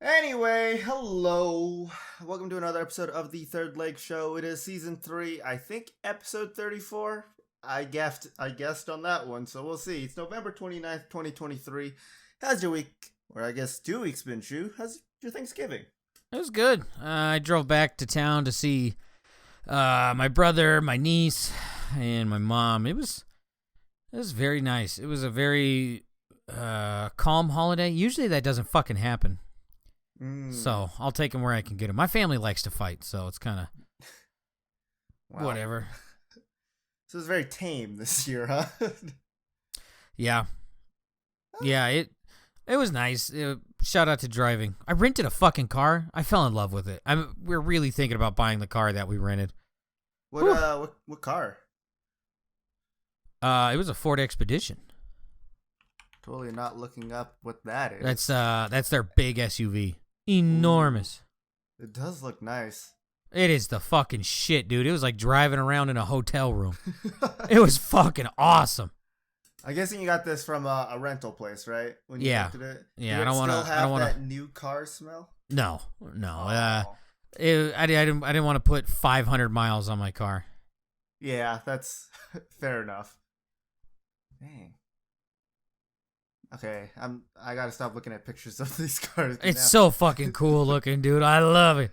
Anyway, hello. Welcome to another episode of the Third Leg Show. It is season 3, I think episode 34. I guessed on that one, so we'll see. It's November 29th, 2023. How's your week, or I guess 2 weeks been, Shu? How's your Thanksgiving? It was good. I drove back to town to see my brother, my niece, and my mom. It was very nice. It was a very calm holiday. Usually that doesn't fucking happen. So I'll take them where I can get them. My family likes to fight, so it's kind of whatever. So it's very tame this year, huh? Yeah. It was nice. Shout out to driving. I rented a fucking car. I fell in love with it. We're really thinking about buying the car that we rented. What car? It was a Ford Expedition. Totally not looking up what that is. That's their big SUV. Enormous. Ooh, it does look nice. It is the fucking shit, dude. It was like driving around in a hotel room. It was fucking awesome. I'm guessing you got this from a rental place, right? When you rented it? Yeah. I don't want that new car smell. No. Oh. I didn't want to put 500 miles on my car. Yeah, that's fair enough. Dang. Okay, I gotta stop looking at pictures of these cars. It's so fucking cool looking, dude. I love it.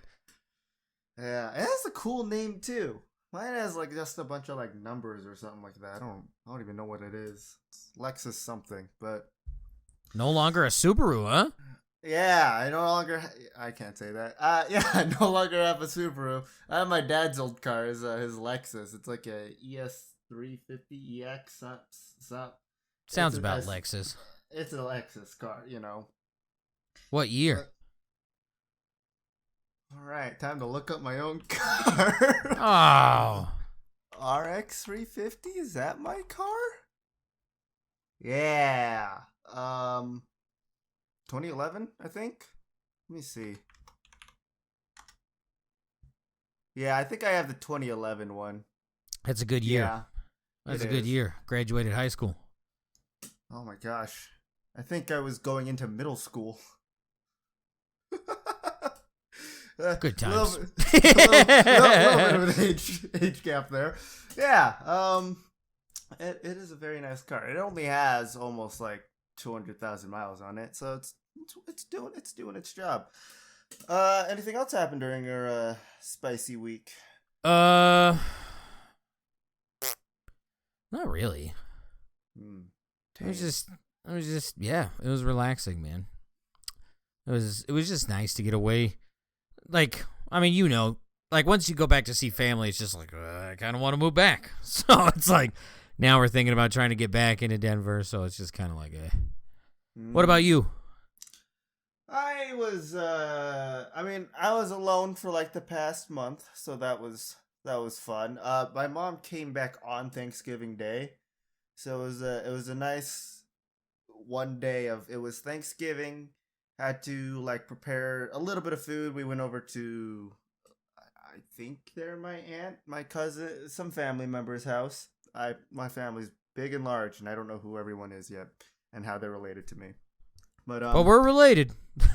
Yeah, it has a cool name too. Mine has like just a bunch of like numbers or something like that. I don't even know what it is. It's Lexus something, but no longer a Subaru, huh? Yeah, I can't say that. Yeah, I no longer have a Subaru. I have my dad's old car, his Lexus. It's like a ES350EX. Sounds about Lexus. It's a Lexus car, you know. What year? All right, time to look up my own car. Oh. RX 350, is that my car? Yeah. 2011, I think. Let me see. Yeah, I think I have the 2011 one. That's a good year. Yeah. That's a good year. Graduated high school. Oh my gosh. I think I was going into middle school. Good times. little bit of an age gap there. Yeah. It is a very nice car. It only has almost like 200,000 miles on it, so it's doing its job. Anything else happened during your spicy week? Not really. It was just yeah, it was relaxing, man. It was just nice to get away. Like, I mean, you know, like once you go back to see family, it's just like I kind of want to move back. So it's like now we're thinking about trying to get back into Denver. So it's just kind of like, What about you? I was alone for like the past month, so that was fun. My mom came back on Thanksgiving Day, so it was a nice one day of it was Thanksgiving. Had to like prepare a little bit of food. We went over to, I think they're my aunt, my cousin, some family member's house. My family's big and large, and I don't know who everyone is yet and how they're related to me. But we're related.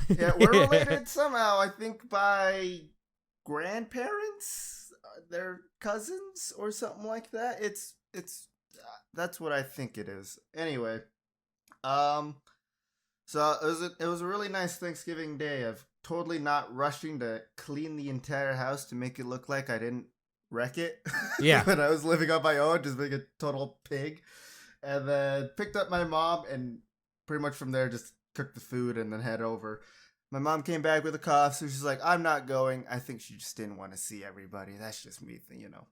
Yeah, we're related somehow. I think by grandparents, they're cousins or something like that. It's that's what I think it is. Anyway, so it was a really nice Thanksgiving day of totally not rushing to clean the entire house to make it look like I didn't wreck it. Yeah. When I was living on my own, just being a total pig, and then picked up my mom and pretty much from there just cooked the food and then head over. My mom came back with a cough, so she's like, I'm not going. I think she just didn't want to see everybody. That's just me, you know.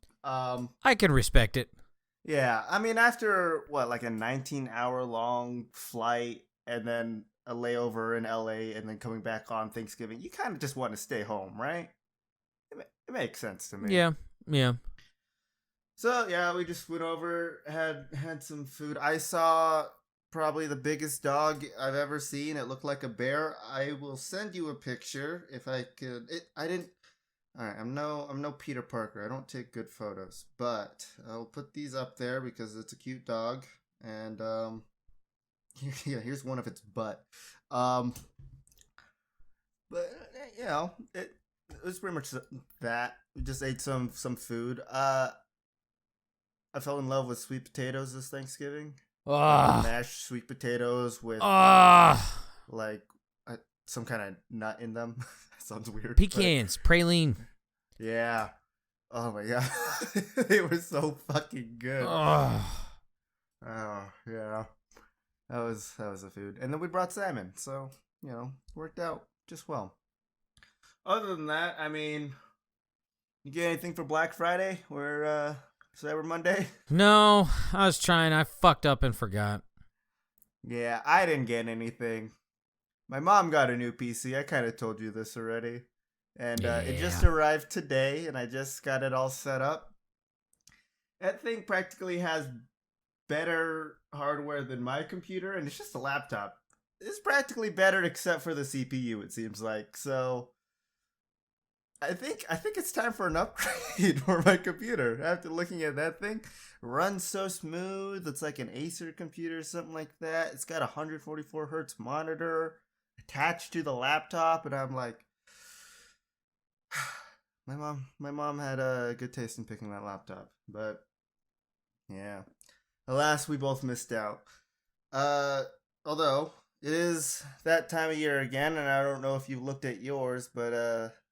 I can respect it. Yeah, I mean, after, like a 19-hour-long flight and then a layover in LA and then coming back on Thanksgiving, you kind of just want to stay home, right? It makes sense to me. Yeah. So, yeah, we just went over, had some food. I saw probably the biggest dog I've ever seen. It looked like a bear. I will send you a picture if I could. All right, I'm no Peter Parker. I don't take good photos, but I'll put these up there because it's a cute dog. And here's one of its butt. But it was pretty much that. We just ate some food. I fell in love with sweet potatoes this Thanksgiving. Mashed sweet potatoes with like some kind of nut in them. Sounds weird. Pecans, praline. Yeah. Oh my god, they were so fucking good. Oh yeah, that was the food, and then we brought salmon, so worked out just well. Other than that, I mean, you get anything for Black Friday or Cyber Monday? No, I was trying. I fucked up and forgot. Yeah, I didn't get anything. My mom got a new PC. I kind of told you this already. And it just arrived today, and I just got it all set up. That thing practically has better hardware than my computer, and it's just a laptop. It's practically better except for the CPU, it seems like. So I think it's time for an upgrade for my computer. After looking at that thing, it runs so smooth. It's like an Acer computer, something like that. It's got a 144 hertz monitor attached to the laptop, and I'm like, my mom had a good taste in picking that laptop, but yeah, alas, we both missed out. Although it is that time of year again, and I don't know if you looked at yours, but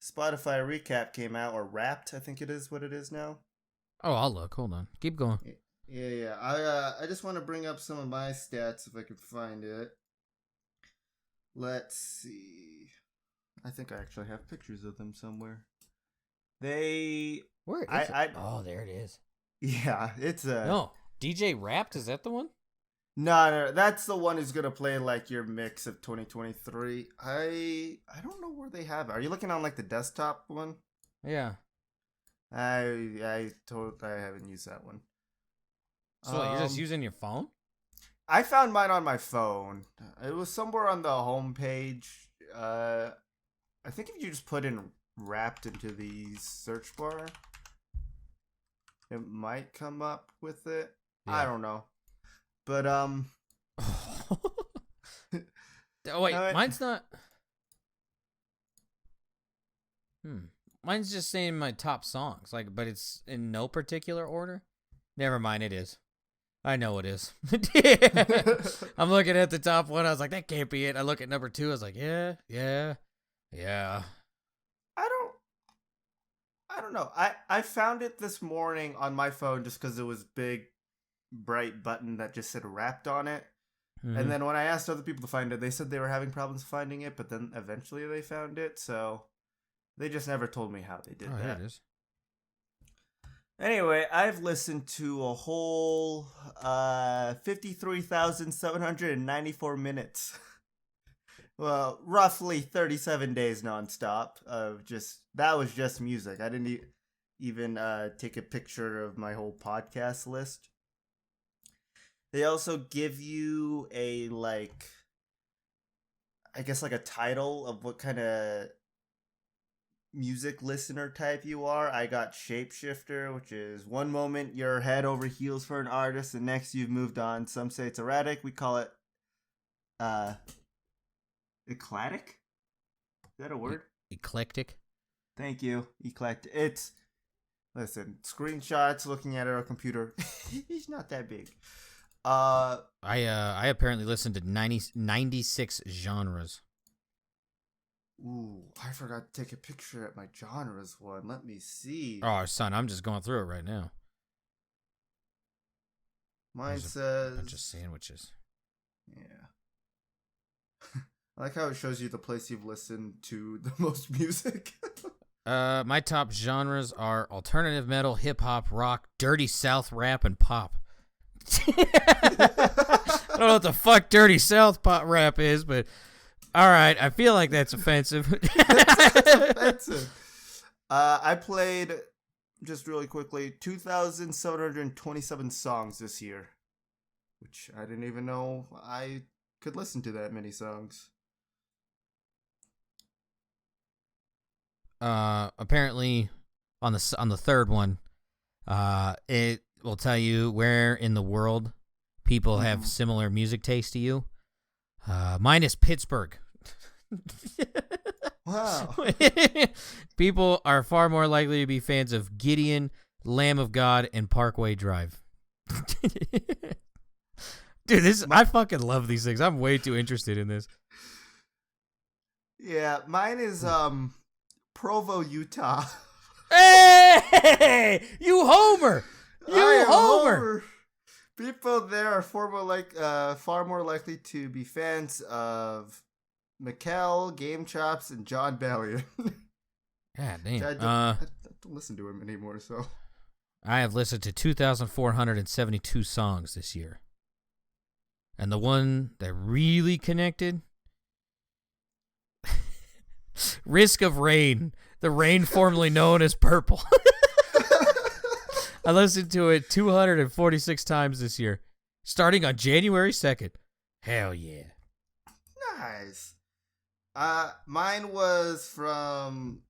Spotify recap came out, or Wrapped, I think it is what it is now. Oh, I'll look. Hold on, keep going. Yeah. I just want to bring up some of my stats if I can find it. Let's see. I think I actually have pictures of them somewhere. Where is it? Oh, there it is. Yeah, it's a... No, DJ Wrapped, is that the one? No, that's the one who's going to play, like, your mix of 2023. I don't know where they have it. Are you looking on, like, the desktop one? Yeah. I haven't used that one. So you're just using your phone? I found mine on my phone. It was somewhere on the home page. I think if you just put in Wrapped into the search bar, it might come up with it. Yeah. I don't know. But oh wait, mine's not. Mine's just saying my top songs, but it's in no particular order. Never mind, it is. I know it is. I'm looking at the top one. I was like, that can't be it. I look at number 2. I was like, yeah. I don't know. I found it this morning on my phone just because it was big, bright button that just said Wrapped on it. Mm-hmm. And then when I asked other people to find it, they said they were having problems finding it, but then eventually they found it. So they just never told me how they did that. There it is. Anyway, I've listened to a whole 53,794 minutes. Well, roughly 37 days nonstop of that was just music. I didn't even take a picture of my whole podcast list. They also give you a, I guess a title of what kind of music listener type you are. I got Shapeshifter, which is one moment you're head over heels for an artist, and next you've moved on. Some say it's erratic. We call it eclectic. Is that a word? Eclectic. Thank you. Eclectic. It's, listen, screenshots, looking at it on a computer. He's not that big. I apparently listened to 96 genres. Ooh, I forgot to take a picture at my genres one. Let me see. Oh, son, I'm just going through it right now. Mine says... a bunch of sandwiches. Yeah. I like how it shows you the place you've listened to the most music. My top genres are alternative metal, hip-hop, rock, dirty South rap, and pop. I don't know what the fuck dirty South pop rap is, but... All right, I feel like that's offensive. That's offensive. I played, just really quickly, 2,727 songs this year, which I didn't even know I could listen to that many songs. Apparently, on the third one, it will tell you where in the world people have similar music taste to you. Mine is Pittsburgh. Wow. People are far more likely to be fans of Gideon, Lamb of God, and Parkway Drive. Dude, I fucking love these things. I'm way too interested in this. Yeah, mine is Provo, Utah. Hey, you homer! You homer! People there are far more likely to be fans of Mikkel, Game Chops, and John Bellion. God damn. I don't listen to him anymore, so. I have listened to 2,472 songs this year. And the one that really connected, Risk of Rain, the rain formerly known as Purple. I listened to it 246 times this year, starting on January 2nd. Hell yeah. Nice. Mine was from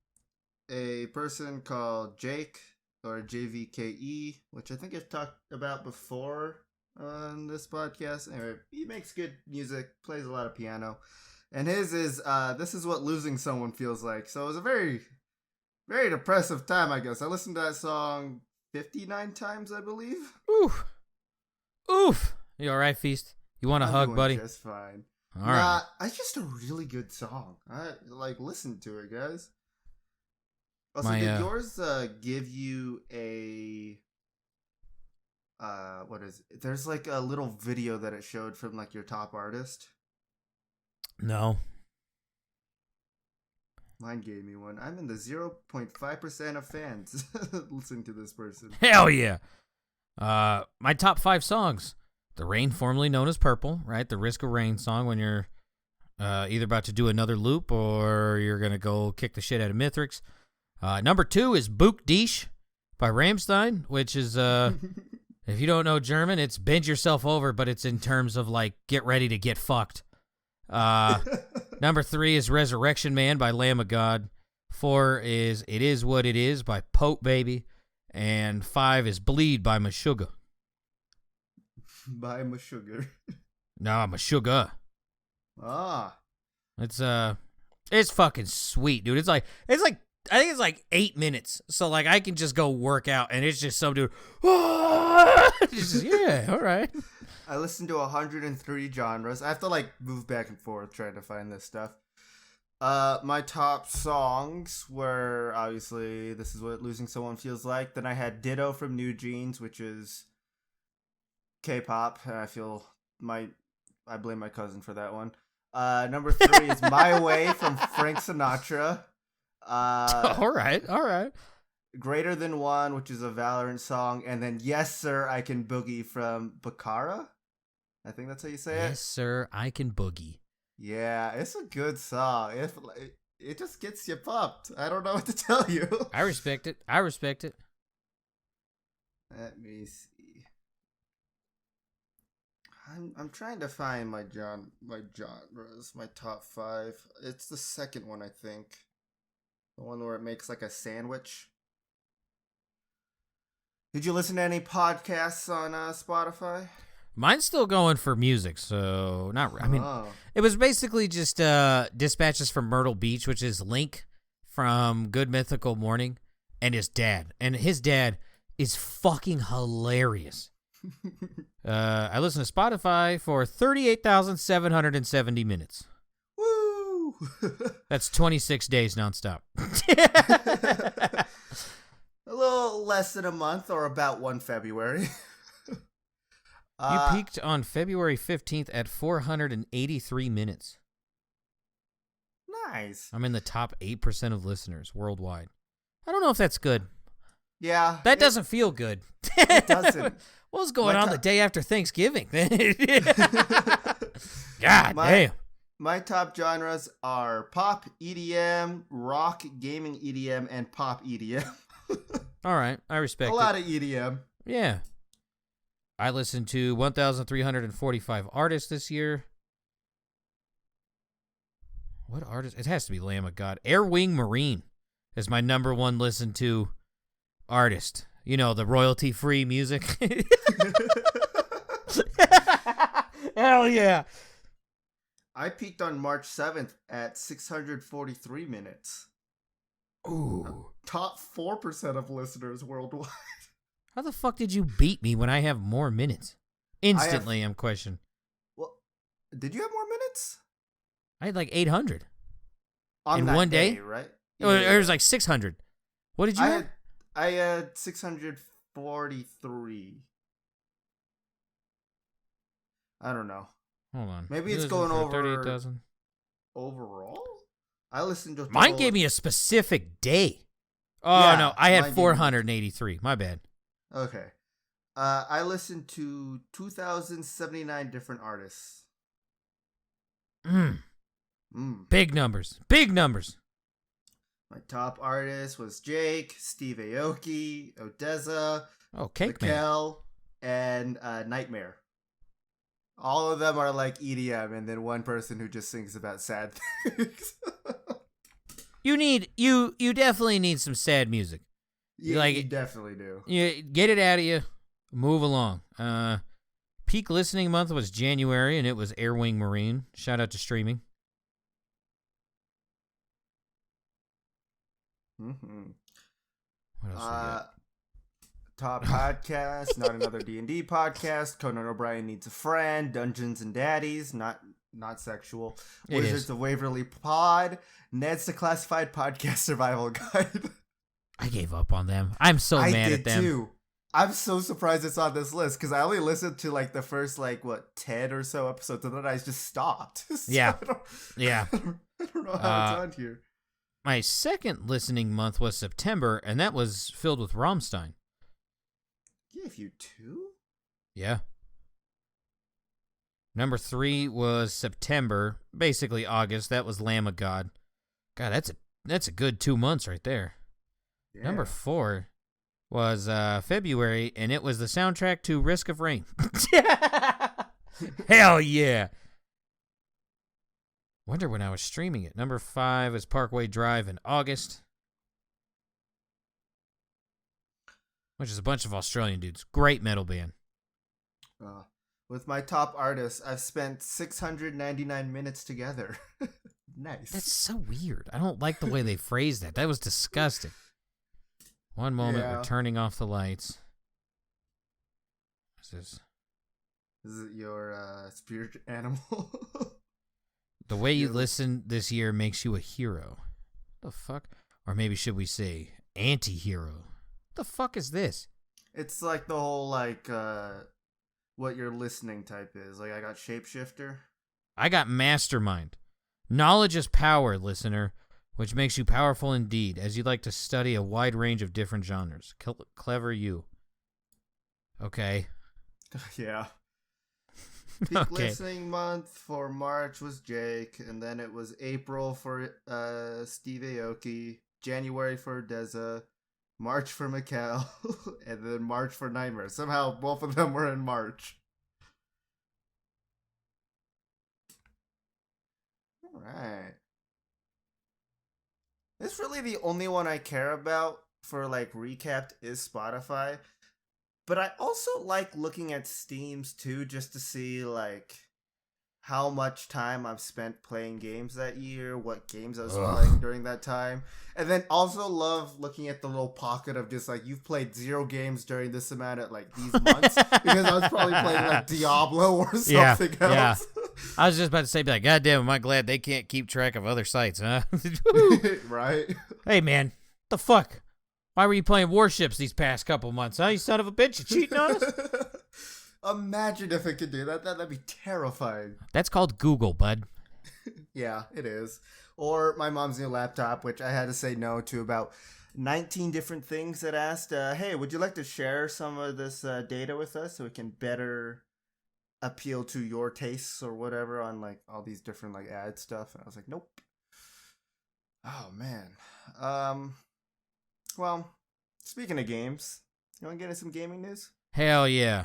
a person called Jake, or JVKE, which I think I've talked about before on this podcast. Anyway, he makes good music, plays a lot of piano. And his is, this is what losing someone feels like. So it was a very, very depressive time, I guess. I listened to that song 59 times, I believe. Oof. Oof. You all right, Feast? You want a hug, buddy? Just fine. All right. It's just a really good song. I listen to it, guys. Also, did yours give you a what is it? There's like a little video that it showed from like your top artist? No. Mine gave me one. I'm in the 0.5% of fans listening to this person. Hell yeah. My top 5 songs. The Rain, formerly known as Purple, right? The Risk of Rain song when you're either about to do another loop or you're going to go kick the shit out of Mithrix. Number 2 is Buch dich by Rammstein, which is, if you don't know German, it's bend yourself over, but it's in terms of like get ready to get fucked. Number 3 is Resurrection Man by Lamb of God. 4 is It Is What It Is by Pope Baby. And 5 is Bleed by Meshuggah. By Meshuggah. No, Meshuggah. Ah. It's fucking sweet, dude. It's like I think it's like 8 minutes. So like I can just go work out and it's just some dude. Yeah, all right. I listened to 103 genres. I have to like move back and forth trying to find this stuff. My top songs were obviously This Is What Losing Someone Feels Like. Then I had Ditto from New Jeans, which is K-pop. I blame my cousin for that one. Number 3 is My Way from Frank Sinatra. All right. Greater Than One, which is a Valorant song, and then Yes Sir, I Can Boogie from Bakara. I think that's how you say it. Yes Sir, I Can Boogie. Yeah, it's a good song. It just gets you pumped. I don't know what to tell you. I respect it. Let me see. I'm trying to find my genres, my top 5. It's the second one, I think. The one where it makes like a sandwich. Did you listen to any podcasts on Spotify? Mine's still going for music, so it was basically just dispatches from Myrtle Beach, which is Link from Good Mythical Morning, and his dad. And his dad is fucking hilarious. I listened to Spotify for 38,770 minutes. Woo! That's 26 days nonstop. A little less than a month, or about 1 February. You peaked on February 15th at 483 minutes. Nice. I'm in the top 8% of listeners worldwide. I don't know if that's good. Yeah. That doesn't feel good. It doesn't. What was going on the day after Thanksgiving? God damn. My top genres are pop, EDM, rock, gaming EDM, and pop EDM. All right. I respect it. A lot of EDM. Yeah. I listened to 1,345 artists this year. What artist? It has to be Lamb of God. Air Wing Marine is my number 1 listened to artist. You know, the royalty-free music. Hell yeah. I peaked on March 7th at 643 minutes. Ooh. Top 4% of listeners worldwide. How the fuck did you beat me when I have more minutes? Instantly, I'm questioning. Well, did you have more minutes? I had like 800. On in that one day, right? Or it was like 600. What did you have? I had 643. I don't know. Hold on. Maybe it's going over 38,000. Overall? I listened to Mine gave me a specific day. Oh, yeah, no. I had 483. My bad. Okay. I listened to 2,079 different artists. Big numbers. Big numbers. My top artist was Jake, Steve Aoki, Odessa, Mikel, and Nightmare. All of them are like EDM, and then one person who just sings about sad things. You definitely need some sad music. Yeah, you definitely do. You get it out of you. Move along. Peak listening month was January, and it was Airwing Marine. Shout out to streaming. What else we got? Top podcast, not another D&D podcast. Conan O'Brien needs a friend. Dungeons and Daddies, not sexual. Wizards of Waverly Pod. Ned's Declassified Podcast Survival Guide. I gave up on them. I'm so mad at them. I did too. I'm so surprised it's on this list because I only listened to like the first 10 or so episodes, and then I just stopped. So yeah. I don't know how it's on here. My second listening month was September, and that was filled with Rammstein. Gave you 2? Yeah. Number 3 was September, basically August. That was Lamb of God. God, that's a good 2 months right there. Yeah. Number 4 was February, and it was the soundtrack to Risk of Rain. Hell yeah. Wonder when I was streaming it. Number 5 is Parkway Drive in August, which is a bunch of Australian dudes. Great metal band. With my top artists, I've spent 699 minutes together. Nice. That's so weird. I don't like the way they phrased that. That was disgusting. One moment, we're turning off the lights. What's this? Is it your spirit animal? The way you listen this year makes you a hero. The fuck? Or maybe should we say anti-hero? The fuck is this? It's like the whole what your listening type is. Like I got shapeshifter. I got mastermind. Knowledge is power, listener, which makes you powerful indeed, as you like to study a wide range of different genres. Clever you. Okay. Yeah. Peak listening month for March was Jake, and then it was April for Steve Aoki, January for Deza, March for Mikel, and then March for Nightmare. Somehow both of them were in March. Alright. It's really the only one I care about for recapped is Spotify. But I also like looking at Steam's too, just to see how much time I've spent playing games that year, what games I was playing during that time. And then also love looking at the little pocket of just you've played 0 games during this amount of these months. Because I was probably playing Diablo or something else. Yeah. I was just about to say, God damn, am I glad they can't keep track of other sites, huh? Right? Hey man, the fuck? Why were you playing Warships these past couple months, huh? You son of a bitch, you cheating on us? Imagine if it could do that. That'd be terrifying. That's called Google, bud. Yeah, it is. Or my mom's new laptop, which I had to say no to about 19 different things that asked, hey, would you like to share some of this data with us so we can better appeal to your tastes or whatever on all these different ad stuff? And I was like, nope. Oh, man. Well, speaking of games, you want to get into some gaming news? Hell yeah.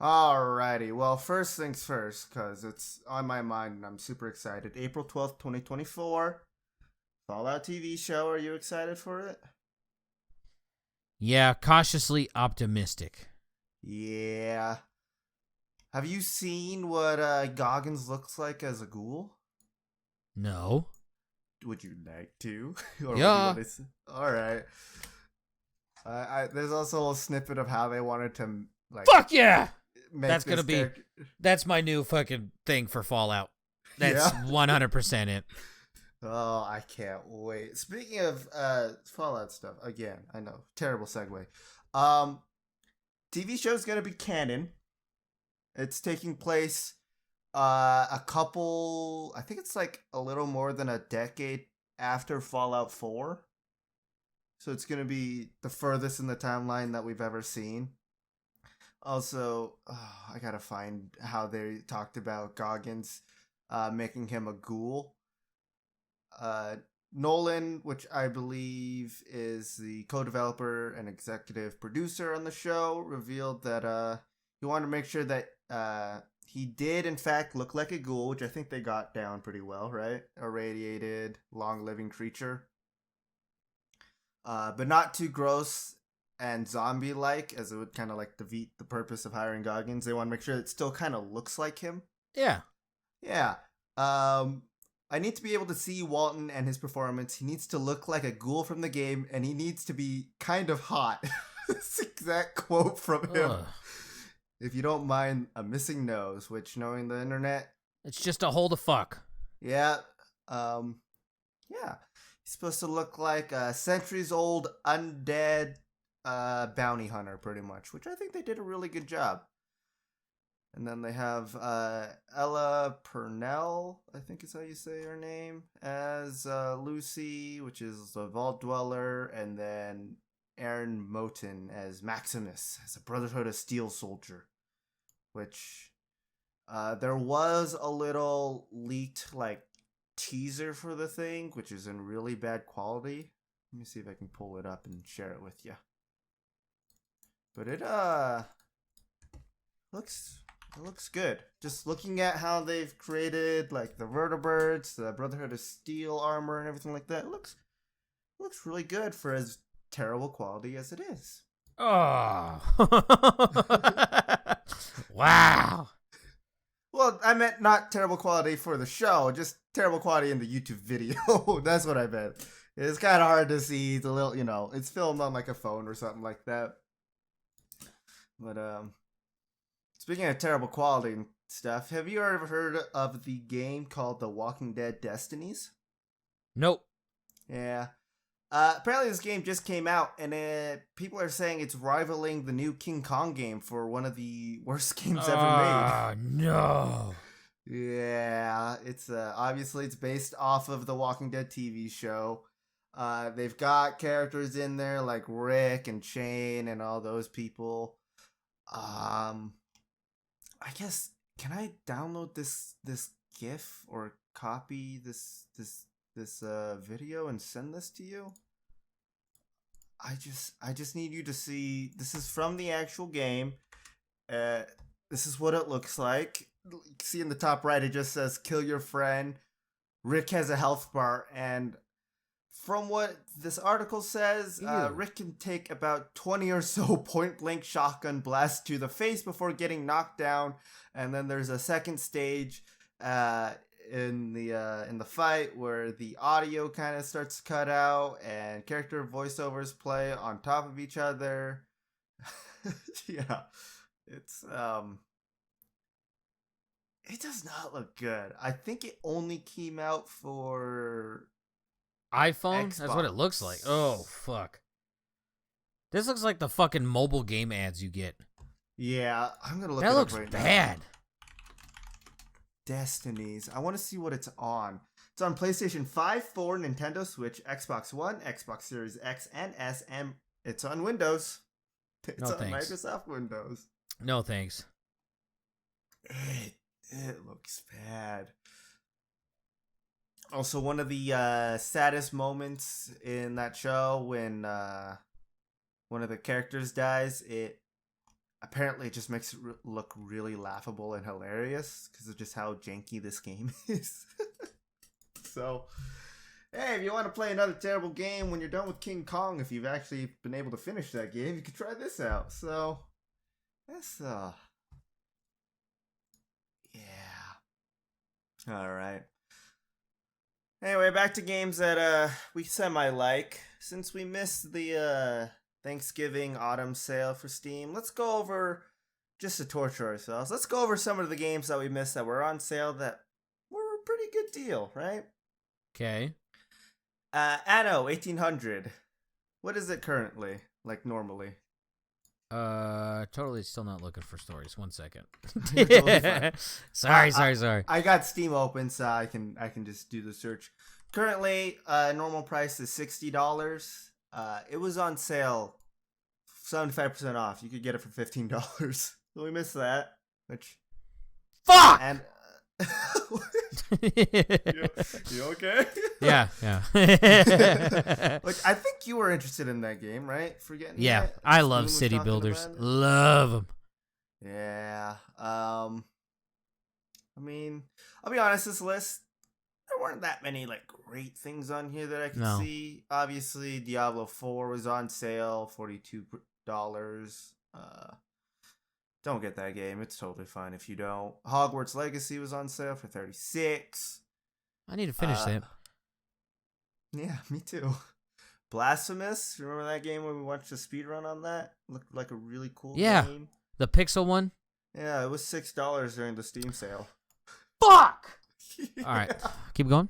Alrighty. Well, first things first, because it's on my mind and I'm super excited. April 12th, 2024. Fallout TV show. Are you excited for it? Yeah, cautiously optimistic. Yeah. Have you seen what Goggins looks like as a ghoul? No. Would you like to? Or Yeah. would you want to? All right. There's also a little snippet of how they wanted to like. Fuck yeah! Make That's this gonna be. character. That's my new fucking thing for Fallout. That's Yeah. 100% it. Oh, I can't wait. Speaking of Fallout stuff, again, I know, terrible segue. TV show's gonna be canon. It's taking place a couple, I think it's like a little more than a decade after Fallout 4. So it's gonna be the furthest in the timeline that we've ever seen. Also, I gotta find how they talked about Goggins making him a ghoul. Nolan, which I believe is the co-developer and executive producer on the show, revealed that he wanted to make sure that he did in fact look like a ghoul, which I think they got down pretty well, right? A radiated, long-living creature. But not too gross and zombie-like, as it would kind of like defeat the purpose of hiring Goggins. They want to make sure it still kind of looks like him. Yeah. Yeah. I need to be able to see Walton and his performance. He needs to look like a ghoul from the game, and he needs to be kind of hot. That's the exact quote from him. Ugh. If you don't mind a missing nose, which, knowing the internet, It's just a hole to fuck. yeah, yeah. He's supposed to look like a centuries-old undead bounty hunter, pretty much, which I think they did a really good job. And then they have Ella Purnell, I think is how you say her name, as Lucy, which is the Vault Dweller, and then Aaron Moten as Maximus, as a Brotherhood of Steel soldier, which there was a little leaked like teaser for the thing, which is in really bad quality. Let me see if I can pull it up and share it with you. But it looks good. Just looking at how they've created like the vertebrates, the Brotherhood of Steel armor, and everything like that, it looks really good for as terrible quality as it is. Oh. Wow. Well, I meant not terrible quality for the show, just terrible quality in the YouTube video. That's what I meant. It's kind of hard to see. It's a little, it's filmed on like a phone or something like that. But speaking of terrible quality and stuff, have you ever heard of the game called The Walking Dead Destinies? Nope. Yeah. Apparently this game just came out, and people are saying it's rivaling the new King Kong game for one of the worst games ever made. Oh, no. Yeah, it's obviously it's based off of the Walking Dead TV show. They've got characters in there like Rick and Shane and all those people. I guess, can I download this GIF or copy this video and send this to you? I just need you to see. This is from the actual game. This is what it looks like. See in the top right, it just says "kill your friend." Rick has a health bar, and from what this article says, Rick can take about 20 or so point-blank shotgun blasts to the face before getting knocked down, and then there's a second stage in the fight where the audio kind of starts to cut out and character voiceovers play on top of each other. Yeah, it's it does not look good. I think it only came out for iPhone? Xbox. That's what it looks like. Oh, fuck. This looks like the fucking mobile game ads you get. Yeah, I'm gonna look that it looks up right bad. now. Destinies. I want to see what it's on. It's on PlayStation 5, 4, Nintendo Switch, Xbox One, Xbox Series X and S, and it's on Windows. It's No on thanks. Microsoft Windows. No thanks. It looks bad. Also, one of the saddest moments in that show when one of the characters dies, it apparently just makes it look really laughable and hilarious because of just how janky this game is. So, hey, if you want to play another terrible game when you're done with King Kong, if you've actually been able to finish that game, you could try this out. So, that's yeah. All right. Anyway, back to games that we semi like. Since we missed the Thanksgiving autumn sale for Steam, let's go over just to torture ourselves. Let's go over some of the games that we missed that were on sale that were a pretty good deal, right? Okay. Anno 1800. What is it currently? Like normally? Totally still not looking for stories. 1 second. Totally sorry. I got Steam open, so I can just do the search. Currently, normal price is $60. It was on sale, 75% off. You could get it for $15. So we missed that. Which Fuck. And you okay? Yeah. Like, I think you were interested in that game, right? Forgetting. Yeah, that? I Steam love was city talking builders. about it? Love them. Yeah. I mean, I'll be honest. This list, there weren't that many like great things on here that I could No. see. Obviously, Diablo 4 was on sale, $42. Don't get that game. It's totally fine if you don't. Hogwarts Legacy was on sale for $36. I need to finish that. Yeah, me too. Blasphemous. Remember that game when we watched the speedrun on that? Looked like a really cool game. The pixel one. Yeah, it was $6 during the Steam sale. Fuck. All right, keep going.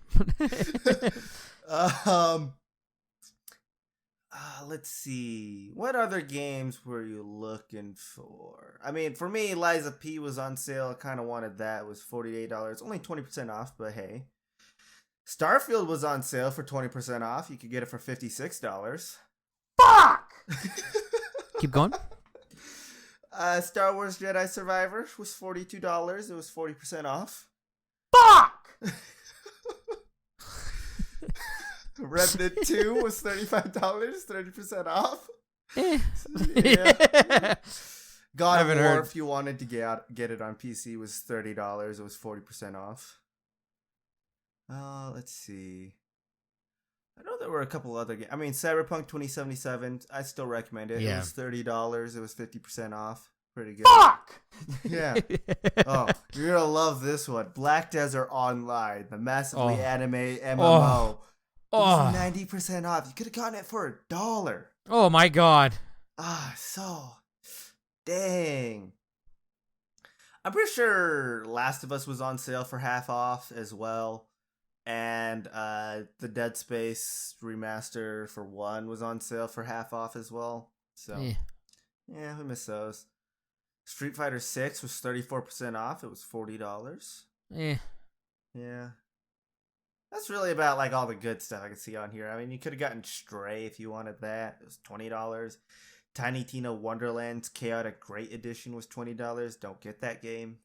Let's see. What other games were you looking for? I mean, for me, Liza P was on sale. I kind of wanted that. It was $48. Only 20% off, but hey. Starfield was on sale for 20% off. You could get it for $56. Fuck. Keep going. Star Wars Jedi Survivor was $42. It was 40% off. Fuck. Remnant 2 was $35, 30% off. Yeah. God of War, heard. if you wanted to get it on PC, was $30. It was 40% off. Let's see. I know there were a couple other games. I mean, Cyberpunk 2077, I still recommend it. Yeah. It was $30. It was 50% off. Pretty good. Fuck. Yeah. Oh, you're going to love this one. Black Desert Online, the massively anime MMO. It was 90% off. You could have gotten it for $1. Oh my god. Dang. I'm pretty sure Last of Us was on sale for half off as well. And the Dead Space remaster for 1 was on sale for half off as well. So, yeah, we missed those. Street Fighter 6 was 34% off. It was $40. Yeah. That's really about like all the good stuff I could see on here. I mean, you could have gotten Stray if you wanted that. It was $20. Tiny Tina Wonderland's Chaotic Great Edition was $20. Don't get that game.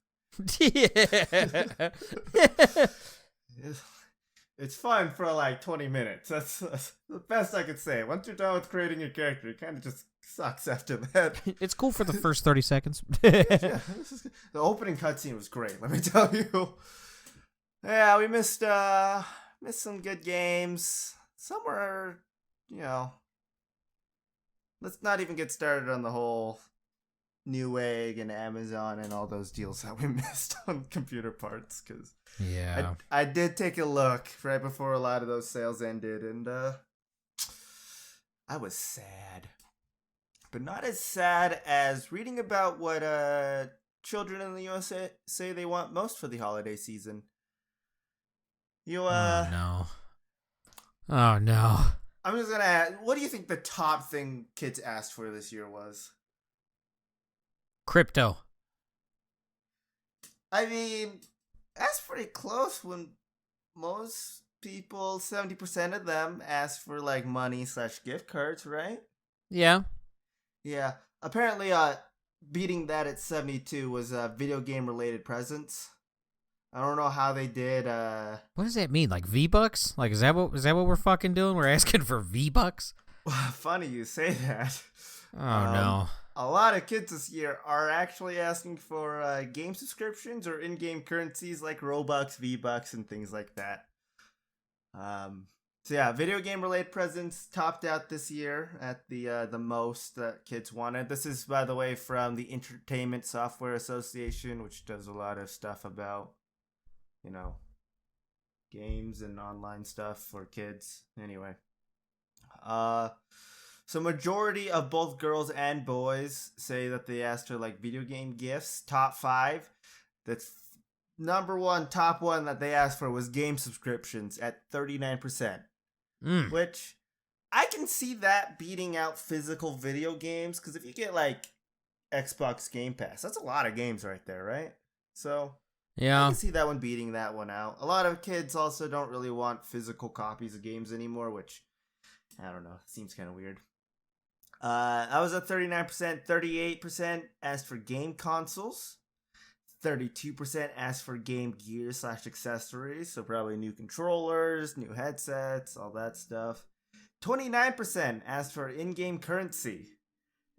It's fun for like 20 minutes. That's the best I could say. Once you're done with creating your character, it kind of just sucks after that. It's cool for the first 30 seconds. Yeah, the opening cutscene was great, let me tell you. Yeah, we missed some good games. Some were, let's not even get started on the whole Newegg and Amazon and all those deals that we missed on computer parts, because I did take a look right before a lot of those sales ended, and I was sad. But not as sad as reading about what children in the US say they want most for the holiday season. Oh no. I'm just gonna ask, what do you think the top thing kids asked for this year was? Crypto. I mean, that's pretty close when most people, 70% of them, ask for like money/gift cards, right? Yeah. Yeah. Apparently, beating that at 72 was video game related presents. I don't know how they did. What does that mean? Like V-Bucks? Like is that what we're fucking doing? We're asking for V-Bucks? Funny you say that. Oh no. A lot of kids this year are actually asking for game subscriptions or in-game currencies like Robux, V-Bucks, and things like that. So yeah, video game related presents topped out this year at the most that kids wanted. This is, by the way, from the Entertainment Software Association, which does a lot of stuff about, games and online stuff for kids. Anyway, uh, so majority of both girls and boys say that they asked for like video game gifts. Top five. That's number one, top one that they asked for was game subscriptions at 39%. Which I can see that beating out physical video games, because if you get like Xbox Game Pass, that's a lot of games right there, right? So yeah, I can see that one beating that one out. A lot of kids also don't really want physical copies of games anymore, which I don't know, seems kind of weird. I was at 39%, 38% asked for game consoles. 32% asked for game gear / accessories, so probably new controllers, new headsets, all that stuff. 29% asked for in-game currency.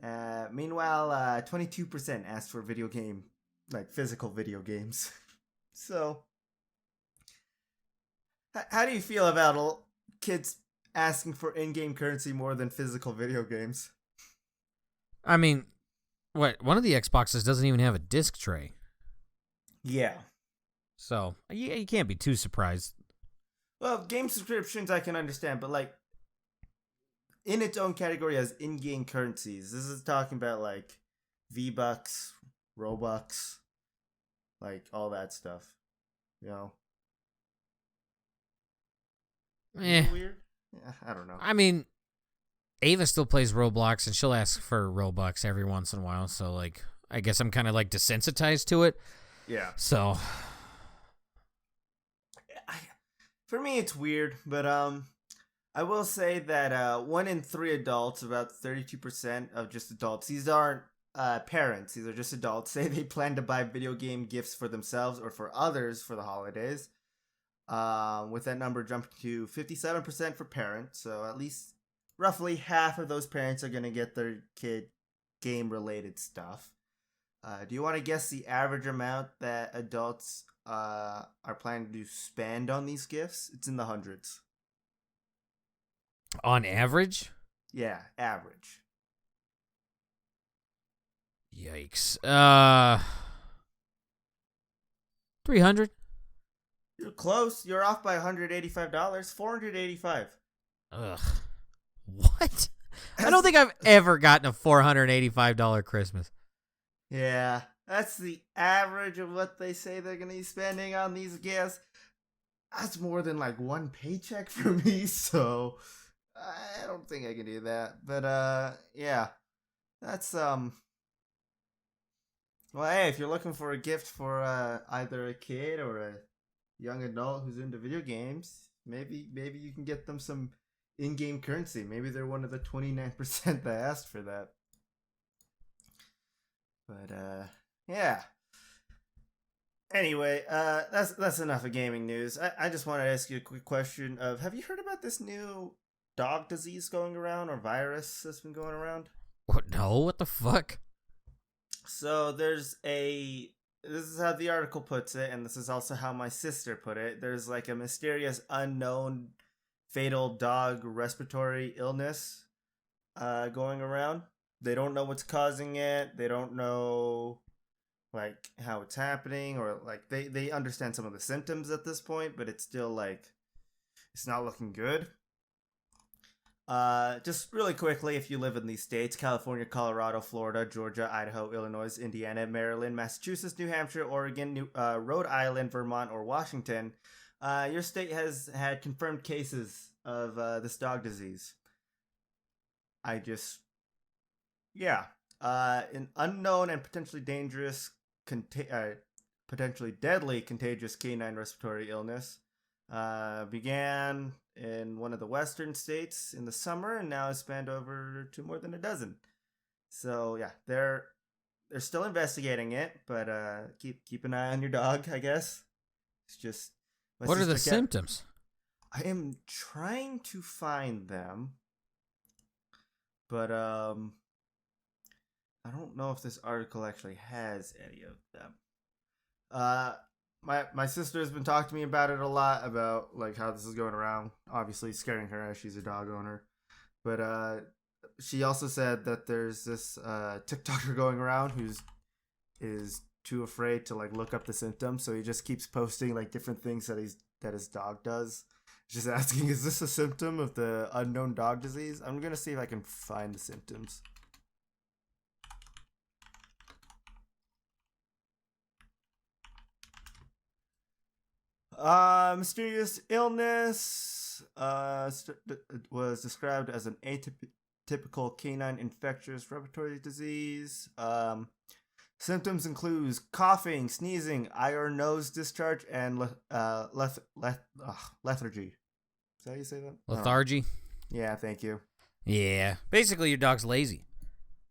Meanwhile, 22% asked for video game, like physical video games. So, how do you feel about kids asking for in-game currency more than physical video games? I mean, what? One of the Xboxes doesn't even have a disc tray. Yeah. So, you can't be too surprised. Well, game subscriptions I can understand, but like in its own category as in-game currencies. This is talking about like V-Bucks, Robux, like all that stuff. You know? Weird? Yeah, I don't know. I mean, Ava still plays Roblox and she'll ask for Robux every once in a while, so like I guess I'm kind of like desensitized to it. Yeah. So for me it's weird, but I will say that 1 in 3 adults, about 32% of just adults, these aren't parents, these are just adults, say they plan to buy video game gifts for themselves or for others for the holidays. With that number jumping to 57% for parents, so at least roughly half of those parents are going to get their kid game-related stuff. Do you want to guess the average amount that adults are planning to spend on these gifts? It's in the hundreds. On average? Yeah, average. Yikes. 300? You're close. You're off by $185. $485. Ugh. What? I don't think I've ever gotten a $485 Christmas. Yeah, that's the average of what they say they're going to be spending on these gifts. That's more than like one paycheck for me, so I don't think I can do that. But yeah. That's well, hey, if you're looking for a gift for either a kid or a young adult who's into video games, maybe you can get them some in-game currency. Maybe they're one of the 29% that asked for that. But yeah. Anyway, that's enough of gaming news. I just want to ask you a quick question of, have you heard about this new dog disease going around, or virus that's been going around? What? No, what the fuck? So this is how the article puts it, and this is also how my sister put it. There's like a mysterious, unknown, fatal dog respiratory illness going around. They don't know what's causing it. They don't know like how it's happening, or like they understand some of the symptoms at this point, but it's still like it's not looking good. Just really quickly, if you live in these states: California, Colorado, Florida, Georgia, Idaho, Illinois, Indiana, Maryland, Massachusetts, New Hampshire, Oregon, Rhode Island, Vermont, or Washington, your state has had confirmed cases of this dog disease. An unknown and potentially dangerous, potentially deadly contagious canine respiratory illness began in one of the western states in the summer, and now has spanned over to more than a dozen. So yeah, they're still investigating it, but keep an eye on your dog, I guess. It's just what are the symptoms? I am trying to find them, but I don't know if this article actually has any of them. My sister has been talking to me about it a lot, about like how this is going around. Obviously scaring her as she's a dog owner. But she also said that there's this TikToker going around who's is too afraid to like look up the symptoms, so he just keeps posting like different things that that his dog does. Just asking, is this a symptom of the unknown dog disease? I'm gonna see if I can find the symptoms. Mysterious illness was described as an atypical canine infectious respiratory disease. Symptoms include coughing, sneezing, eye or nose discharge, and lethargy. Is that how you say that? Lethargy? Yeah, thank you. Yeah. Basically, your dog's lazy.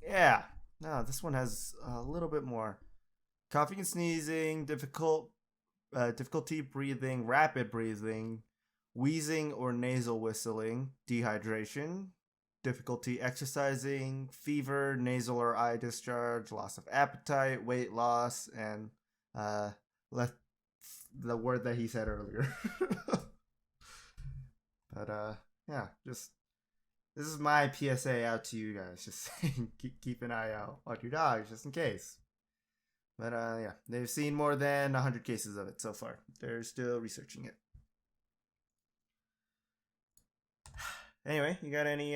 Yeah. No, this one has a little bit more. Coughing and sneezing, difficulty breathing, rapid breathing, wheezing or nasal whistling, dehydration, difficulty exercising, fever, nasal or eye discharge, loss of appetite, weight loss, and the word that he said earlier. But yeah, just this is my PSA out to you guys. Just saying, keep an eye out on your dogs just in case. But yeah, they've seen more than 100 cases of it so far. They're still researching it. Anyway, you got any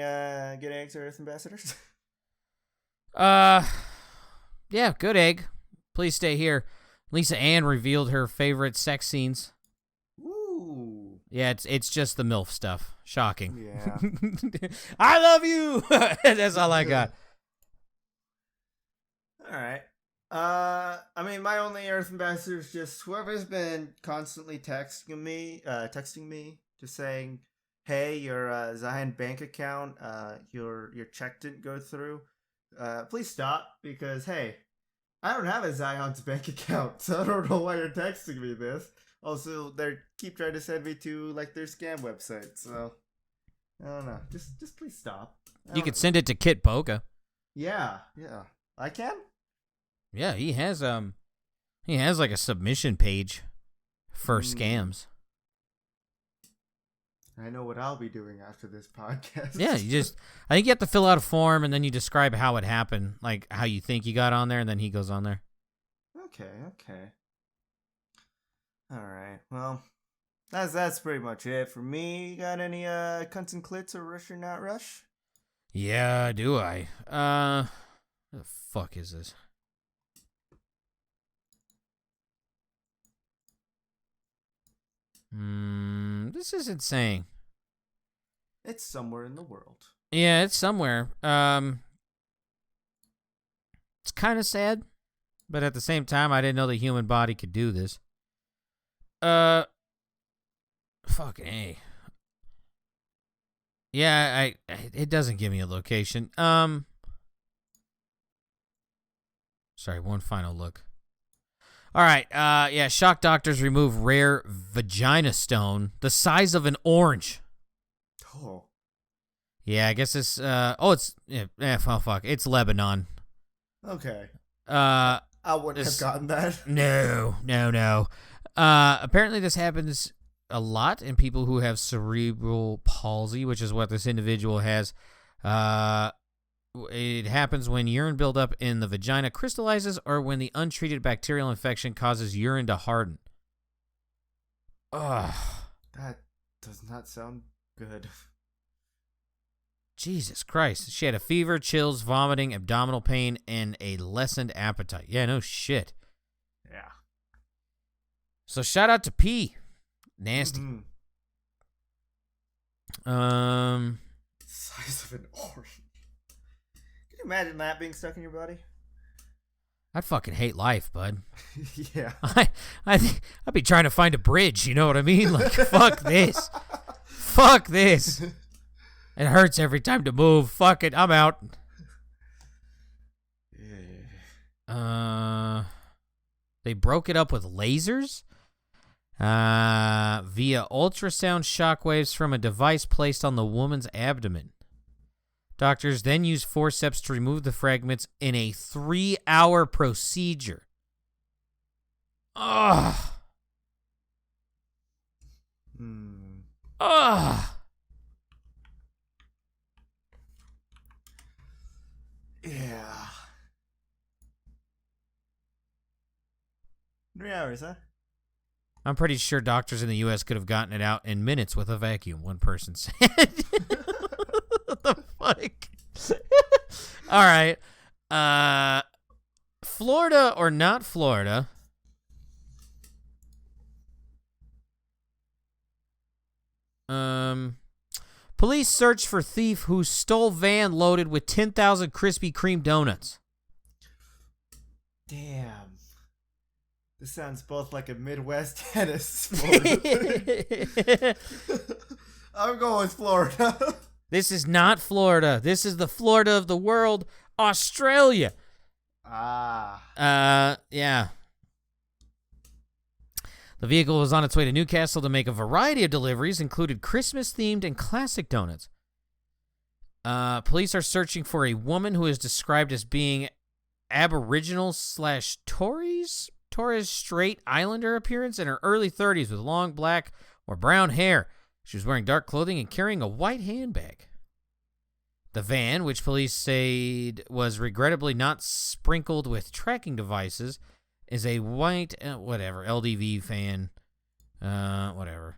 good eggs or Earth ambassadors? Yeah, good egg. Please stay here. Lisa Ann revealed her favorite sex scenes. Ooh. Yeah, it's just the MILF stuff. Shocking. Yeah. I love you. That's all I got. All right. I mean, my only Earth ambassador is just whoever's been constantly texting me, just saying, "Hey, your Zion bank account, your check didn't go through. Please stop because hey, I don't have a Zion's bank account, so I don't know why you're texting me this. Also, they keep trying to send me to like their scam website, so I don't know. Just please stop. You could send it to Kit Boga. Yeah, I can. Yeah, he has like a submission page for scams. I know what I'll be doing after this podcast. Yeah, I think you have to fill out a form and then you describe how it happened, like how you think you got on there, and then he goes on there. Okay. All right. Well, that's pretty much it for me. You got any cunts and clits or rush or not rush? Yeah, do I? What the fuck is this? This isn't saying. It's somewhere in the world. Yeah, it's somewhere. It's kind of sad, but at the same time, I didn't know the human body could do this. Fucking A. Yeah, it doesn't give me a location. Sorry, one final look. All right, yeah, shock doctors remove rare vagina stone the size of an orange. Oh. Yeah, I guess it's, fuck, it's Lebanon. Okay. I wouldn't have gotten that. No. Apparently this happens a lot in people who have cerebral palsy, which is what this individual has. It happens when urine buildup in the vagina crystallizes or when the untreated bacterial infection causes urine to harden. Ugh. That does not sound good. Jesus Christ. She had a fever, chills, vomiting, abdominal pain, and a lessened appetite. Yeah, no shit. Yeah. So shout out to P. Nasty. Size of an orange. Can you imagine that being stuck in your body? I'd fucking hate life, bud. Yeah. I'd be trying to find a bridge, you know what I mean? Like, fuck this. Fuck this. It hurts every time to move. Fuck it. I'm out. They broke it up with lasers via ultrasound shockwaves from a device placed on the woman's abdomen. Doctors then used forceps to remove the fragments in a 3-hour procedure. Ugh. Ugh. Yeah. 3 hours, huh? I'm pretty sure doctors in the U.S. could have gotten it out in minutes with a vacuum, one person said. What the fuck? All right. Florida or not Florida? Police search for thief who stole van loaded with 10,000 Krispy Kreme donuts. Damn. This sounds both like a Midwest and a Florida. I'm going with Florida. This is not Florida. This is the Florida of the world, Australia. Yeah. The vehicle was on its way to Newcastle to make a variety of deliveries, included Christmas-themed and classic donuts. Police are searching for a woman who is described as being Aboriginal/Torres Strait Islander appearance in her early 30s with long black or brown hair. She was wearing dark clothing and carrying a white handbag. The van, which police said was regrettably not sprinkled with tracking devices, is a white, LDV fan, whatever.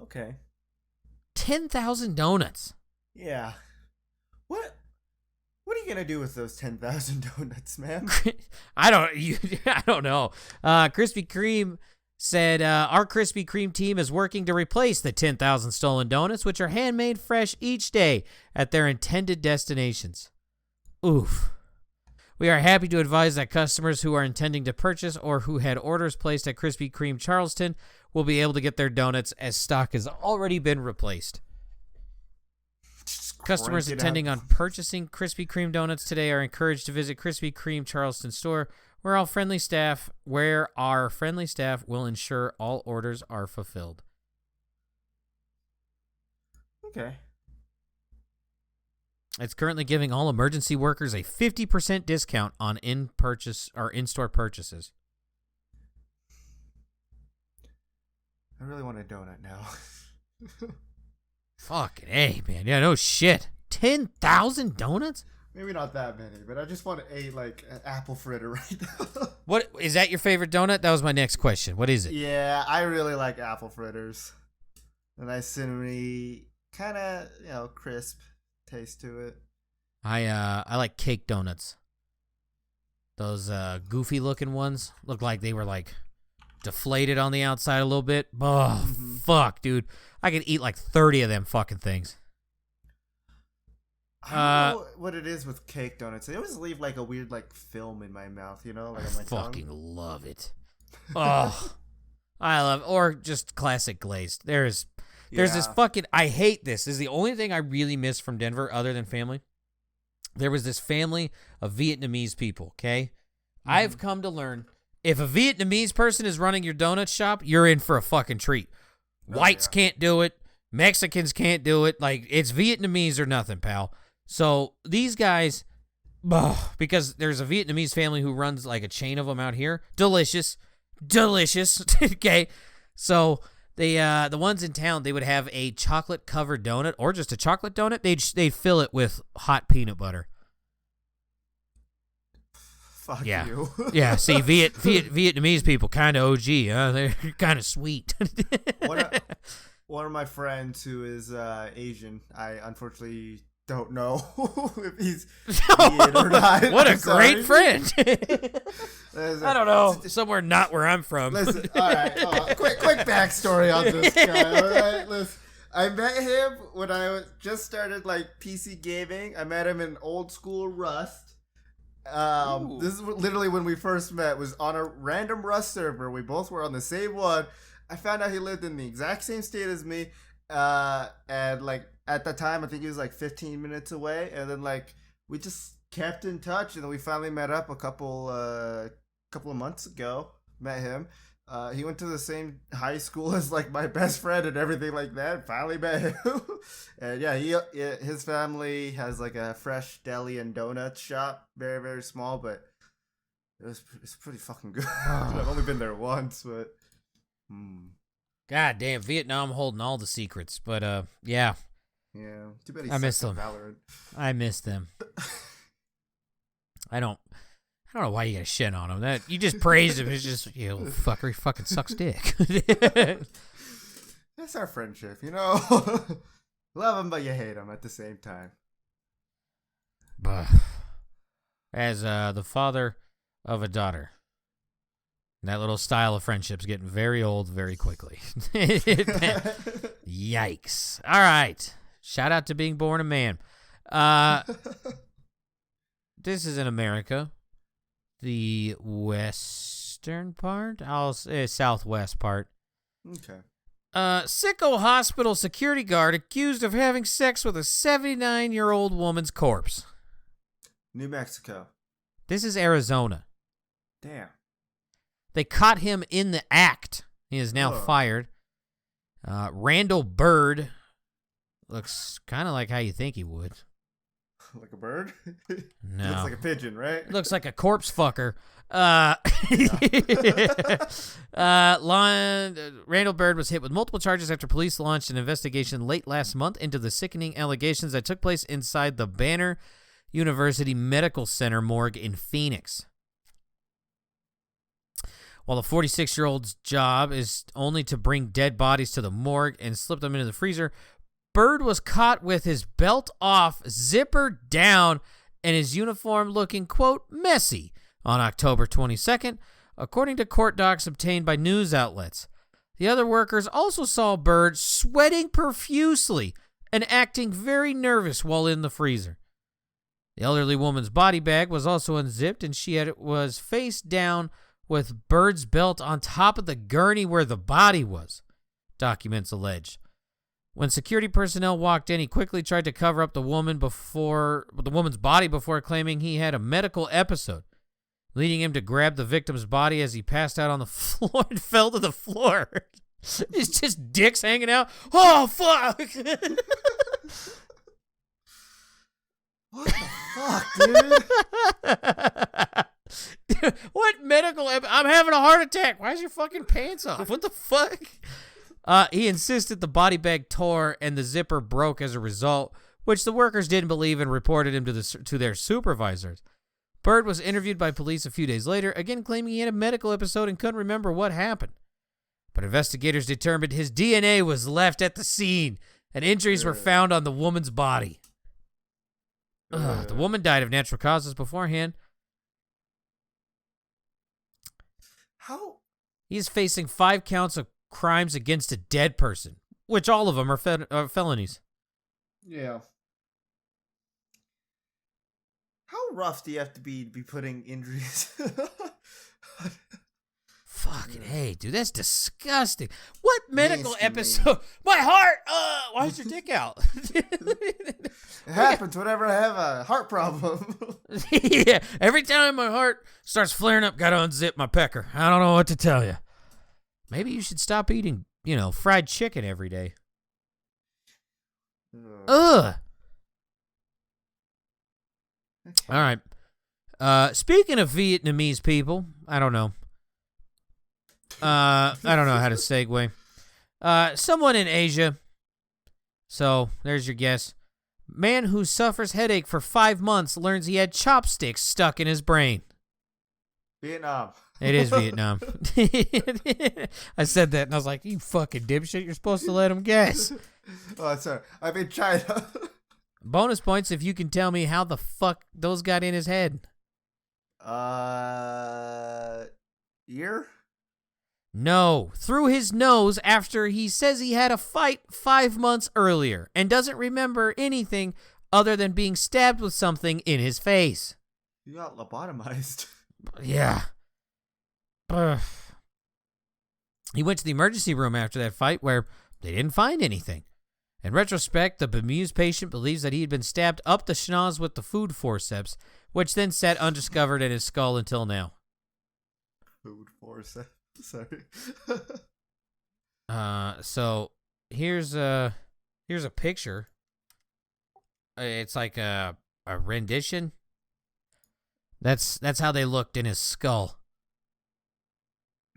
Okay. 10,000 donuts. Yeah. What are you gonna do with those 10,000 donuts, man? I don't know. Krispy Kreme said, our Krispy Kreme team is working to replace the 10,000 stolen donuts, which are handmade fresh each day at their intended destinations. Oof. We are happy to advise that customers who are intending to purchase or who had orders placed at Krispy Kreme Charleston will be able to get their donuts as stock has already been replaced. Customers intending on purchasing Krispy Kreme donuts today are encouraged to visit Krispy Kreme Charleston store, where our friendly staff will ensure all orders are fulfilled. Okay. It's currently giving all emergency workers a 50% discount on in-store purchases. I really want a donut now. Fucking A, man. Yeah, no shit. 10,000 donuts? Maybe not that many, but I just want an apple fritter right now. What is that your favorite donut? That was my next question. What is it? Yeah, I really like apple fritters. A nice cinnamony, kind of, crisp taste to it. I like cake donuts. Those goofy looking ones look like they were deflated on the outside a little bit. Oh, fuck, dude. I could eat 30 of them fucking things. I don't know what it is with cake donuts. They always leave a weird film in my mouth, on my fucking tongue. Love it. Oh, I love it. Or just classic glazed. There's this fucking, I hate this. This is the only thing I really miss from Denver other than family. There was this family of Vietnamese people, okay? I've come to learn, if a Vietnamese person is running your donut shop, you're in for a fucking treat. Whites can't do it. Mexicans can't do it. It's Vietnamese or nothing, pal. So these guys, because there's a Vietnamese family who runs a chain of them out here. Delicious. Okay. So they, the ones in town, they would have a chocolate covered donut or just a chocolate donut. They'd fill it with hot peanut butter. Fuck you. Yeah. See, Vietnamese people kind of OG. They're kind of sweet. One of my friends who is Asian, I unfortunately don't know if he's Viet or not. What a great friend. I don't know. Somewhere not where I'm from. Listen, all right. Quick backstory on this guy. All right, listen. I met him when I just started PC gaming. I met him in old school Rust. This is literally when we first met. It was on a random Rust server. We both were on the same one. I found out he lived in the exact same state as me. And at the time, I think he was 15 minutes away. And then we just kept in touch, and then we finally met up a couple of months ago. Met him. He went to the same high school as my best friend and everything like that. Finally met him. And yeah, his family has a fresh deli and donut shop. Very, very small, but it's pretty fucking good. I've only been there once, but God damn, Vietnam holding all the secrets. But yeah. Yeah. Too bad I miss them. Valorant. I miss them. I don't know why you gotta shit on him. That you just praised him. It's just fucker. He fucking sucks dick. That's our friendship, you know. Love him, but you hate him at the same time. As the father of a daughter, that little style of friendship's getting very old very quickly. Yikes! All right, shout out to being born a man. This is in America, the western part. I'll say southwest part. Okay. Sicko hospital security guard accused of having sex with a 79-year-old woman's corpse. New Mexico. This is Arizona. Damn. They caught him in the act. He is now fired. Randall Bird looks kind of like how you think he would. Like a bird? No. Looks like a pigeon, right? Looks like a corpse fucker. Randall Bird was hit with multiple charges after police launched an investigation late last month into the sickening allegations that took place inside the Banner University Medical Center morgue in Phoenix. While the 46-year-old's job is only to bring dead bodies to the morgue and slip them into the freezer, Bird was caught with his belt off, zipper down, and his uniform looking, quote, messy on October 22nd, according to court docs obtained by news outlets. The other workers also saw Bird sweating profusely and acting very nervous while in the freezer. The elderly woman's body bag was also unzipped, and she was face down with Bird's belt on top of the gurney where the body was, documents allege. When security personnel walked in, he quickly tried to cover up the woman's body before claiming he had a medical episode, leading him to grab the victim's body as he passed out on the floor and fell to the floor. It's just dicks hanging out. Oh, fuck! What the fuck, dude? Dude, what medical... I'm having a heart attack. Why is your fucking pants off? What the fuck? He insisted the body bag tore and the zipper broke as a result, which the workers didn't believe and reported him to their supervisors. Bird was interviewed by police a few days later, again claiming he had a medical episode and couldn't remember what happened. But investigators determined his DNA was left at the scene and injuries were found on the woman's body. The woman died of natural causes beforehand. How? He is facing 5 counts of crimes against a dead person, which all of them are felonies. Yeah. How rough do you have to be putting injuries? Fucking hey, dude, that's disgusting. What medical episode? My heart. Why is your dick out? It happens whenever I have a heart problem. Yeah, every time my heart starts flaring up, gotta unzip my pecker. I don't know what to tell you. Maybe you should stop eating, fried chicken every day. Ugh. Okay. All right. Speaking of Vietnamese people, I don't know. I don't know how to segue. Someone in Asia. So, there's your guess. Man who suffers headache for 5 months learns he had chopsticks stuck in his brain. Vietnam. It is Vietnam. I said that and I was like, you fucking dipshit, you're supposed to let him guess. Oh, sorry. I'm in China. Bonus points if you can tell me how the fuck those got in his head. Ear? No, through his nose after he says he had a fight 5 months earlier and doesn't remember anything other than being stabbed with something in his face. You got lobotomized. Yeah. He went to the emergency room after that fight where they didn't find anything. In retrospect, the bemused patient believes that he had been stabbed up the schnoz with the food forceps, which then sat undiscovered in his skull until now. Food forceps? Sorry. So here's a picture. It's like a rendition. That's how they looked in his skull.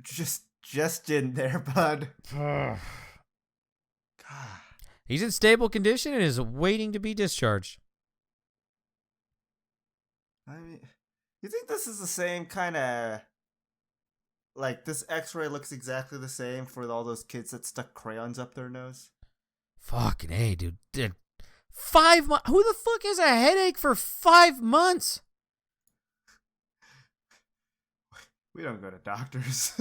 Just in there, bud. God. He's in stable condition and is waiting to be discharged. I mean, You think this is the same kind of like this X-ray looks exactly the same for all those kids that stuck crayons up their nose? Fucking A, dude. 5 months? Who the fuck has a headache for 5 months? We don't go to doctors.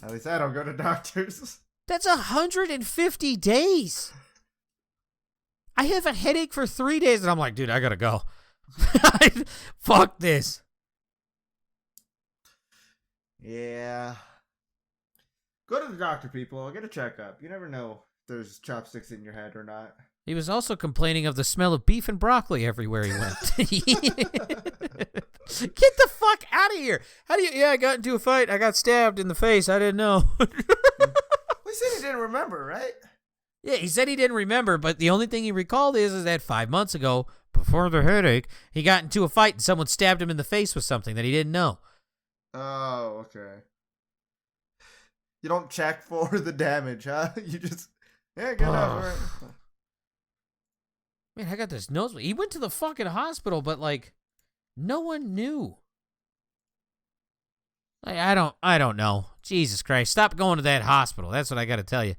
At least I don't go to doctors. That's 150 days. I have a headache for 3 days, and I'm like, dude, I gotta go. Fuck this. Yeah. Go to the doctor, people. Get a checkup. You never know if there's chopsticks in your head or not. He was also complaining of the smell of beef and broccoli everywhere he went. Get the fuck out of here. How do you... Yeah, I got into a fight. I got stabbed in the face. I didn't know. He said he didn't remember, right? Yeah, he said he didn't remember, but the only thing he recalled is that 5 months ago, before the headache, he got into a fight and someone stabbed him in the face with something that he didn't know. Oh, okay. You don't check for the damage, huh? You just... Yeah, good enough. All right. Man, I got this nosebleed. He went to the fucking hospital, but, like, no one knew. Like, I don't know. Jesus Christ. Stop going to that hospital. That's what I got to tell you.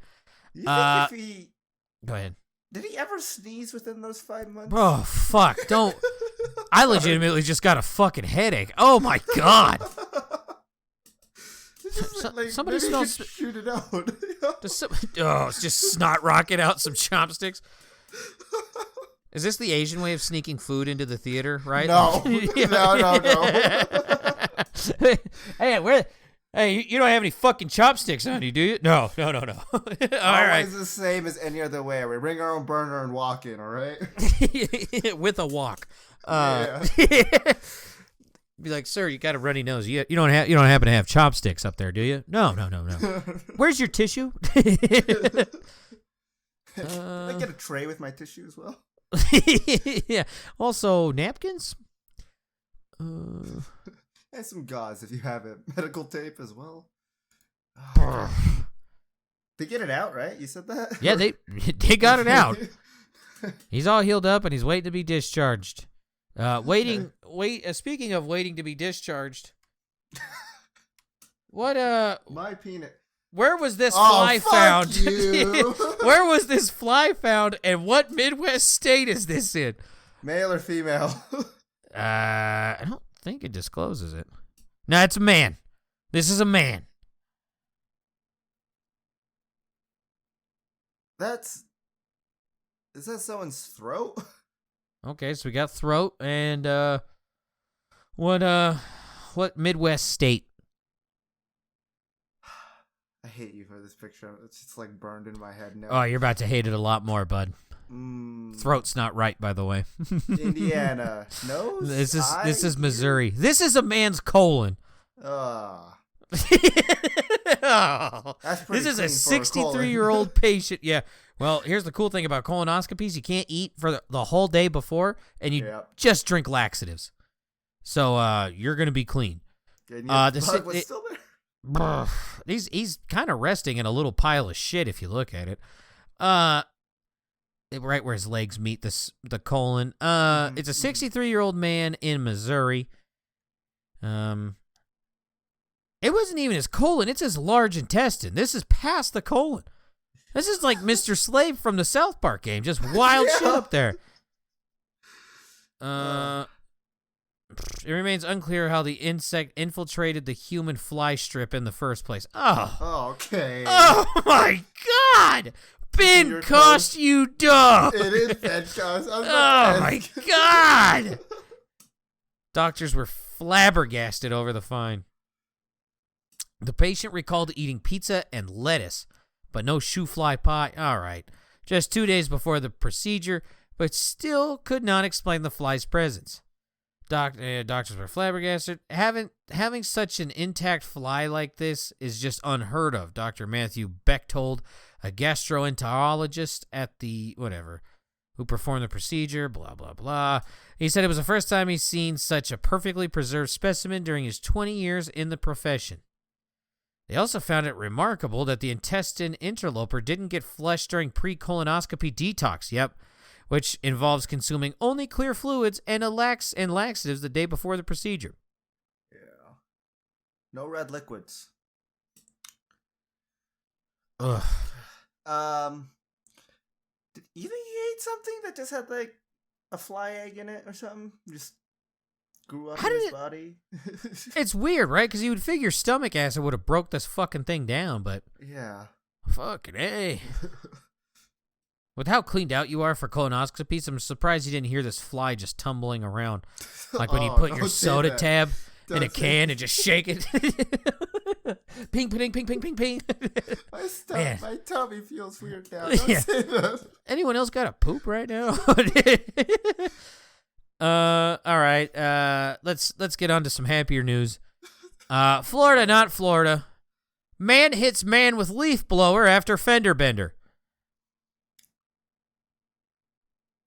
You think if he... Go ahead. Did he ever sneeze within those 5 months? Oh, fuck. Don't... I legitimately just got a fucking headache. Oh, my God. Somebody smells... Shoot it out. It's just snot rocket out some chopsticks. Is this the Asian way of sneaking food into the theater, right? No. No. Hey, you don't have any fucking chopsticks on you, do you? No. All right. Always the same as any other way. We bring our own burner and walk in, all right? With a walk. Yeah. Be like, sir, you got a runny nose. You don't happen to have chopsticks up there, do you? No. Where's your tissue? Can I get a tray with my tissue as well? Yeah. Also, napkins? And some gauze if you have it. Medical tape as well. They get it out, right? You said that? Yeah, they got it out. He's all healed up and he's waiting to be discharged. Speaking of waiting to be discharged, what my peanut. Where was this fly found? You. Where was this fly found, and what Midwest state is this in? Male or female? I don't think it discloses it. No, it's a man. This is a man. Is that someone's throat? Okay, so we got throat and what Midwest state? I hate you for this picture. It's just like burned in my head now. Oh, you're about to hate it a lot more, bud. Throat's not right, by the way. Indiana. Nose? This is Missouri. This is a man's colon. Oh. That's pretty this is a 63-year-old patient. Yeah. Well, here's the cool thing about colonoscopies. You can't eat for the whole day before, and you just drink laxatives. So you're going to be clean. Was still there? He's kind of resting in a little pile of shit if you look at it. Right where his legs meet the colon. It's a 63-year-old man in Missouri. It wasn't even his colon, it's his large intestine. This is past the colon. This is like Mr. Slave from the South Park game. Just wild shit up there. It remains unclear how the insect infiltrated the human fly strip in the first place. Oh. Okay. Oh, my God. Ben cost you dog. It is Ben cost. Oh, my God. Doctors were flabbergasted over the find. The patient recalled eating pizza and lettuce, but no shoo fly pie. All right. Just 2 days before the procedure, but still could not explain the fly's presence. Doctors were flabbergasted. Having such an intact fly like this is just unheard of, Dr. Matthew Bechtold, a gastroenterologist at the who performed the procedure, blah, blah, blah. He said it was the first time he's seen such a perfectly preserved specimen during his 20 years in the profession. They also found it remarkable that the intestine interloper didn't get flushed during pre-colonoscopy detox. Yep. which involves consuming only clear fluids and laxatives the day before the procedure. Yeah. No red liquids. Ugh. You think he ate something that just had like a fly egg in it or something? Just grew up in his body? It's weird, right? Because you would figure stomach acid would have broke this fucking thing down, but yeah. Fucking A. With how cleaned out you are for colonoscopies, I'm surprised you didn't hear this fly just tumbling around. Like when you put your soda tab in a can and just shake it. Ping, ping, ping, ping, ping, ping. My tummy feels weird now. Don't say that. Anyone else got a poop right now? All right. Let's get on to some happier news. Florida, not Florida. Man hits man with leaf blower after fender bender.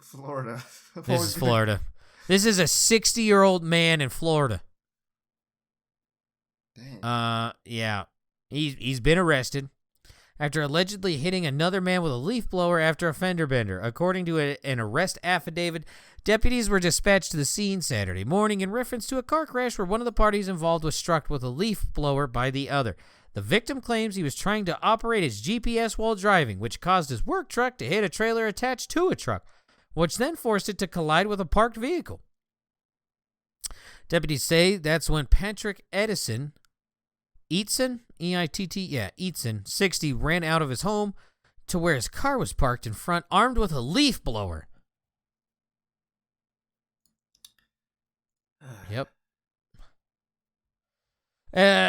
Florida. This is Florida. This is a 60-year-old man in Florida. Dang. Yeah. He's been arrested after allegedly hitting another man with a leaf blower after a fender bender. According to an arrest affidavit, deputies were dispatched to the scene Saturday morning in reference to a car crash where one of the parties involved was struck with a leaf blower by the other. The victim claims he was trying to operate his GPS while driving, which caused his work truck to hit a trailer attached to a truck, which then forced it to collide with a parked vehicle. Deputies say that's when Patrick Eaton, Eaton, 60, ran out of his home to where his car was parked in front, armed with a leaf blower. Yep.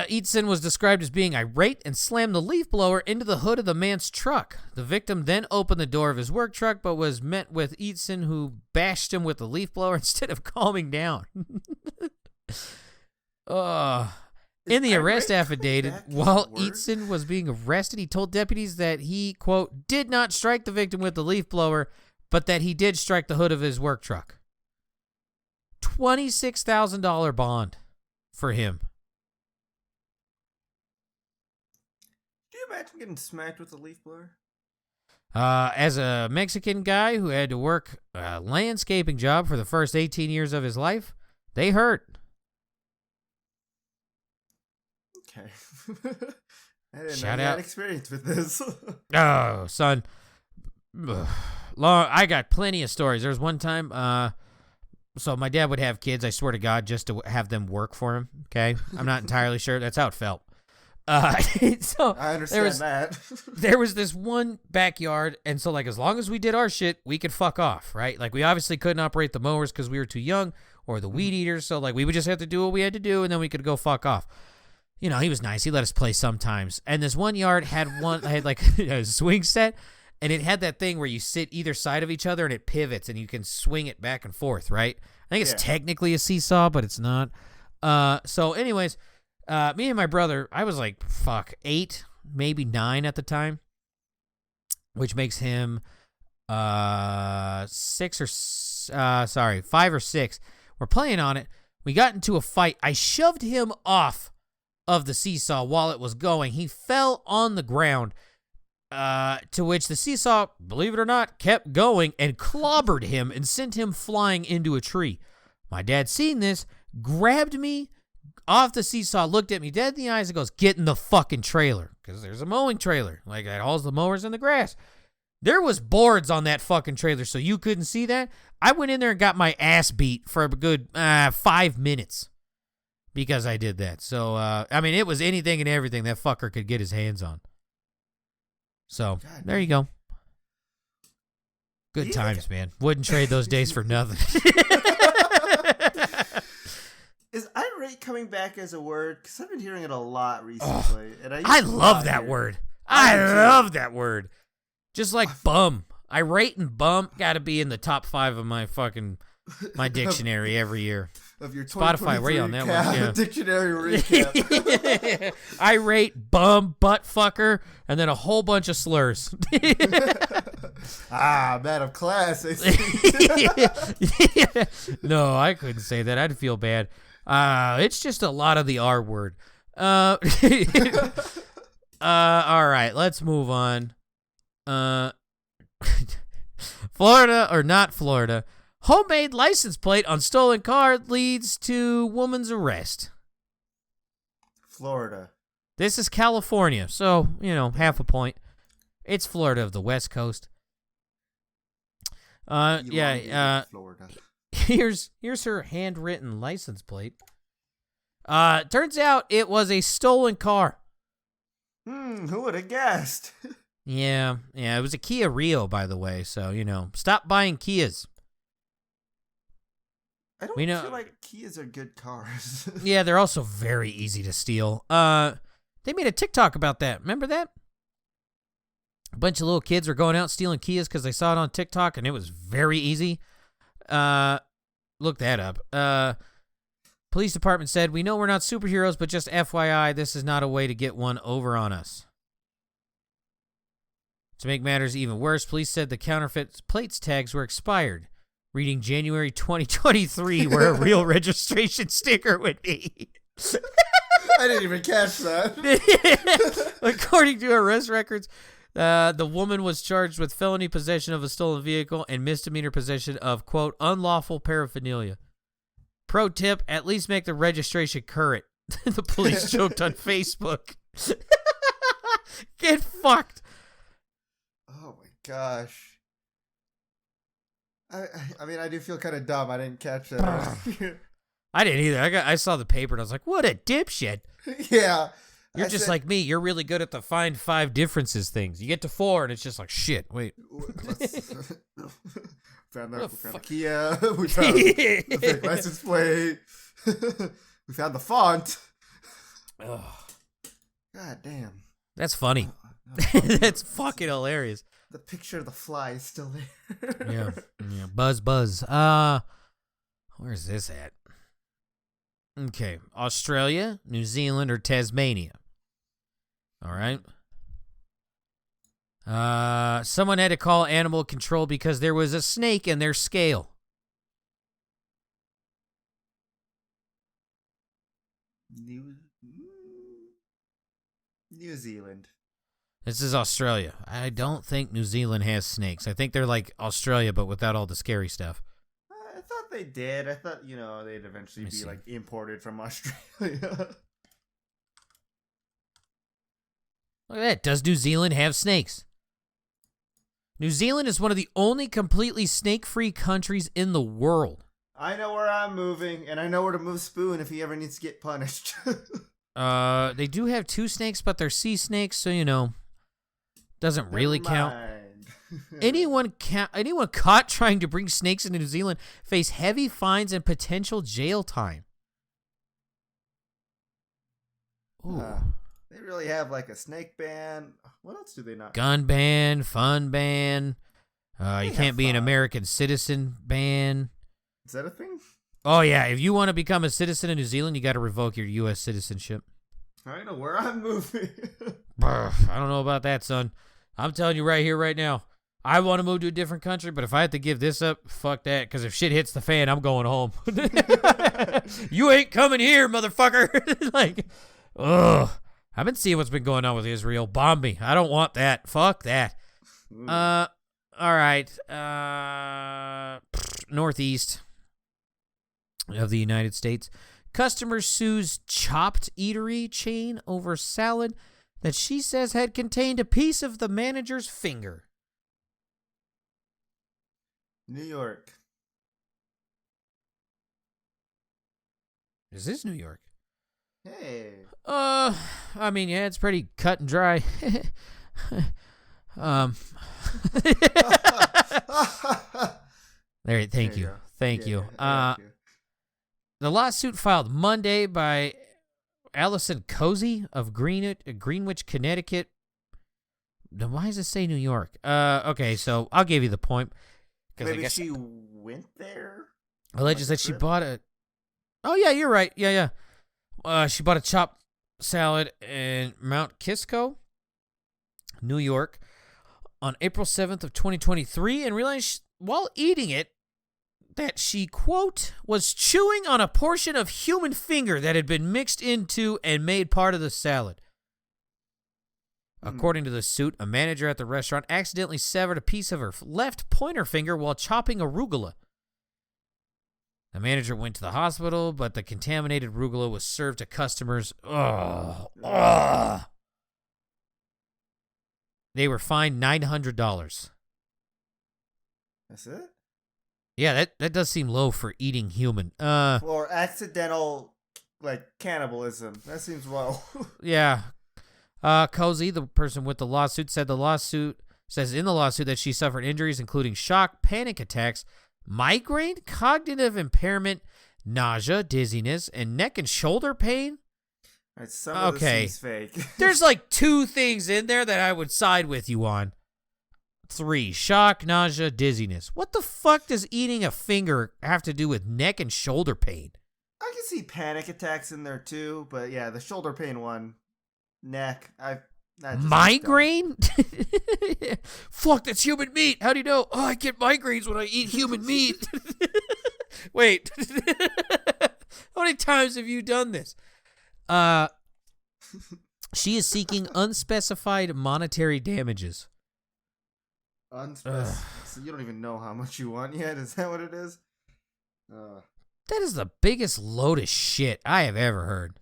Eaton was described as being irate and slammed the leaf blower into the hood of the man's truck. The victim then opened the door of his work truck, but was met with Eaton, who bashed him with the leaf blower instead of calming down. In the arrest affidavit, while Eaton was being arrested, he told deputies that he, quote, did not strike the victim with the leaf blower, but that he did strike the hood of his work truck. $26,000 bond for him. Imagine getting smacked with a leaf blower. As a Mexican guy who had to work a landscaping job for the first 18 years of his life, they hurt. Okay. I didn't Shout know you out. had experience with this. Oh, son. I got plenty of stories. There was one time, so my dad would have kids, I swear to God, just to have them work for him, okay? I'm not entirely sure. That's how it felt. So I understand that. There was this one backyard, and so like as long as we did our shit, we could fuck off, right? Like we obviously couldn't operate the mowers because we were too young, or the weed eaters, so like we would just have to do what we had to do, and then we could go fuck off. You know, he was nice. He let us play sometimes. And this one yard had like a swing set, and it had that thing where you sit either side of each other and it pivots and you can swing it back and forth, right? I think it's technically a seesaw, but it's not. So anyways, me and my brother, I was like, 8, maybe 9 at the time, which makes him 5 or 6. We're playing on it. We got into a fight. I shoved him off of the seesaw while it was going. He fell on the ground, to which the seesaw, believe it or not, kept going and clobbered him and sent him flying into a tree. My dad, seen this, grabbed me off the seesaw, looked at me dead in the eyes and goes, get in the fucking trailer. Because there's a mowing trailer. Like, that hauls the mowers in the grass. There was boards on that fucking trailer, so you couldn't see that. I went in there and got my ass beat for a good 5 minutes because I did that. So, I mean, it was anything and everything that fucker could get his hands on. So, there you go. Good times, man. Wouldn't trade those days for nothing. Is irate coming back as a word? Because I've been hearing it a lot recently. And I love that word. I love that word. Just like bum. Irate and bum got to be in the top 5 of my dictionary every year. Of your Spotify, where you on that one? Yeah. Dictionary recap. Irate, bum, butt fucker, and then a whole bunch of slurs. Man of class. I see. No, I couldn't say that. I'd feel bad. It's just a lot of the R word. All right, let's move on. Florida or not Florida. Homemade license plate on stolen car leads to woman's arrest. Florida. This is California, so, half a point. It's Florida of the West Coast. Florida. Here's her handwritten license plate. Turns out it was a stolen car. Who would have guessed? Yeah, it was a Kia Rio, by the way, so, stop buying Kias. I don't feel like Kias are good cars. Yeah, they're also very easy to steal. They made a TikTok about that. Remember that? A bunch of little kids were going out stealing Kias because they saw it on TikTok, and it was very easy. Look that up. Police department said, "We know we're not superheroes, but just FYI, this is not a way to get one over on us." To make matters even worse, police said the counterfeit plates tags were expired, reading January 2023, where a real registration sticker would be. I didn't even catch that. According to arrest records, the woman was charged with felony possession of a stolen vehicle and misdemeanor possession of, quote, unlawful paraphernalia. Pro tip, at least make the registration current. The police joked on Facebook. Get fucked. Oh my gosh. I mean, I do feel kind of dumb. I didn't catch that. I didn't either. I saw the paper and I was like, what a dipshit. Yeah. You're just like me. You're really good at the find 5 differences things. You get to 4 and it's just like, shit, wait. found the Kia. We found the fake license plate. We found the font. Oh. God damn. That's funny. That's fucking hilarious. The picture of the fly is still there. Yeah. Buzz. Where's this at? Okay. Australia, New Zealand, or Tasmania. All right. Someone had to call animal control because there was a snake in their scale. New Zealand. This is Australia. I don't think New Zealand has snakes. I think they're like Australia, but without all the scary stuff. I thought they did. I thought, they'd eventually be like imported from Australia. Look at that. Does New Zealand have snakes? New Zealand is one of the only completely snake-free countries in the world. I know where I'm moving, and I know where to move Spoon if he ever needs to get punished. They do have 2 snakes, but they're sea snakes, so, doesn't really count. Anyone caught trying to bring snakes into New Zealand face heavy fines and potential jail time. Ooh. They really have like a snake ban. What else do they not? Gun ban, fun ban. You can't be an American citizen ban. Is that a thing? Oh, yeah. If you want to become a citizen of New Zealand, you got to revoke your U.S. citizenship. I know where I'm moving. I don't know about that, son. I'm telling you right here, right now. I want to move to a different country, but if I have to give this up, fuck that. Because if shit hits the fan, I'm going home. You ain't coming here, motherfucker. Like, ugh. I've been seeing what's been going on with Israel. Bomb me. I don't want that. Fuck that. All right. Northeast of the United States. Customer sues Chopped Eatery chain over salad that she says had contained a piece of the manager's finger. New York. Is this New York? Hey. I mean, yeah, it's pretty cut and dry. There, thank you. Thank you. The lawsuit filed Monday by Allison Cozy of Greenwich, Connecticut. Why does it say New York? Okay, so I'll give you the point. Maybe I guess she went there? Alleges that she bought a... Oh, yeah, you're right. Yeah. She bought a chopped salad in Mount Kisco, New York, on April 7th of 2023 and realized while eating it that she, quote, was chewing on a portion of human finger that had been mixed into and made part of the salad. According to the suit, a manager at the restaurant accidentally severed a piece of her left pointer finger while chopping arugula. The manager went to the hospital, but the contaminated arugula was served to customers. They were fined $900. That's it? Yeah, that does seem low for eating human. Or accidental, like, cannibalism. That seems low. Yeah. Cozy, the person with the lawsuit, says in the lawsuit that she suffered injuries including shock, panic attacks, migraine, cognitive impairment, nausea, dizziness, and neck and shoulder pain. Right, some of this seems fake. There's like 2 things in there that I would side with you on. 3, shock, nausea, dizziness. What the fuck does eating a finger have to do with neck and shoulder pain? I can see panic attacks in there too, but yeah, the shoulder pain one, neck, migraine? Fuck, that's human meat. How do you know? Oh, I get migraines when I eat human meat. Wait. How many times have you done this? She is seeking unspecified monetary damages. Unspecified. So you don't even know how much you want yet? Is that what it is? That is the biggest load of shit I have ever heard.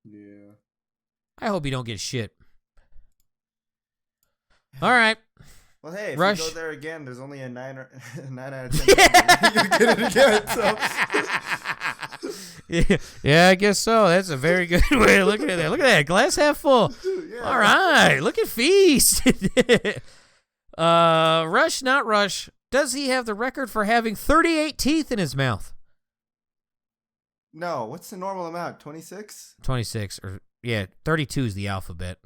Yeah. I hope you don't get shit. All right. Well, hey, if Rush. you go there again, there's only a 9 out of 10. You get it again, so. Yeah, I guess so. That's a very good way of looking at that. Look at that. Glass half full. Yeah. All right. Look at Feast. Rush, not Rush. Does he have the record for having 38 teeth in his mouth? No. What's the normal amount? 26? 26. Or yeah, 32 is the alphabet.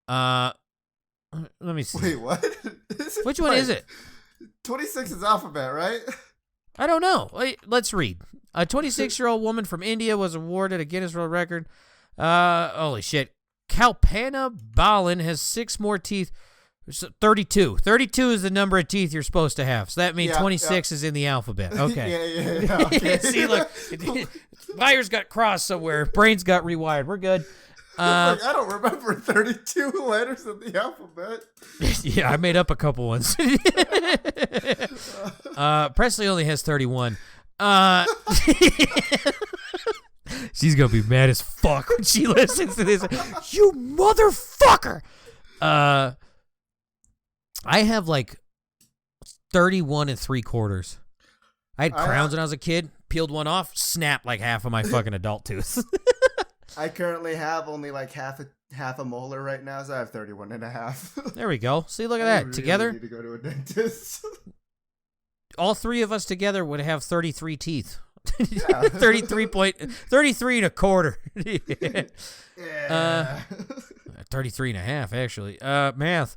Let me see. Wait, what? Which one is it? 26 is alphabet, right? I don't know. Wait, let's read. A 26-year-old woman from India was awarded a Guinness World Record. Holy shit. Kalpana Balan has 6 more teeth. 32. 32 is the number of teeth you're supposed to have. So that means 26 is in the alphabet. Okay. Yeah. Okay. See, look. Wires got crossed somewhere. Brains got rewired. We're good. I don't remember 32 letters in the alphabet. Yeah, I made up a couple ones. Presley only has 31. She's going to be mad as fuck when she listens to this. You motherfucker! I have like 31 3/4. I had crowns when I was a kid. Peeled one off, snapped like half of my fucking adult tooth. I currently have only like half a molar right now, so I have 31 and a half. There we go. See, look at that. Really Together, need to go to a dentist. all 3 of us together would have 33 teeth. Yeah. 33 and a quarter. Yeah. 33 and a half, actually. Math.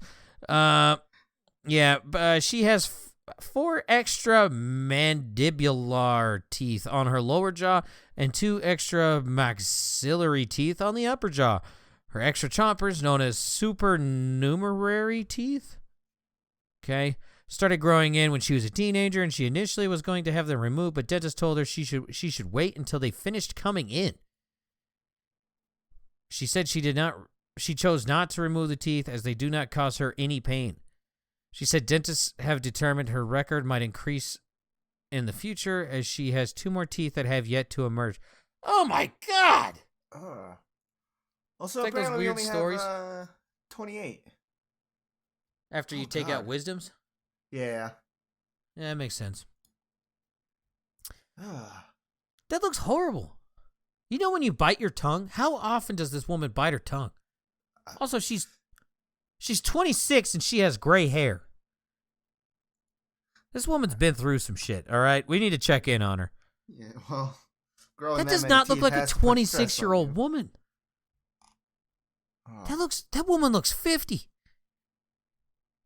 Yeah, she has 4 extra mandibular teeth on her lower jaw and 2 extra maxillary teeth on the upper jaw. Her extra chompers, known as supernumerary teeth, started growing in when she was a teenager, and she initially was going to have them removed, but dentist told her she should wait until they finished coming in. She said she chose not to remove the teeth as they do not cause her any pain. She said dentists have determined her record might increase in the future as she has 2 more teeth that have yet to emerge. Oh my God! Also, like those apparently weird we only stories. have 28. After you take out wisdoms? Yeah. Yeah, that makes sense. That looks horrible. You know when you bite your tongue? How often does this woman bite her tongue? Also, she's 26 and she has gray hair. This woman's been through some shit, all right? We need to check in on her. Yeah, well, growing That does many not look teeth like a has put stress on 26-year-old you. woman. Oh. That woman looks 50.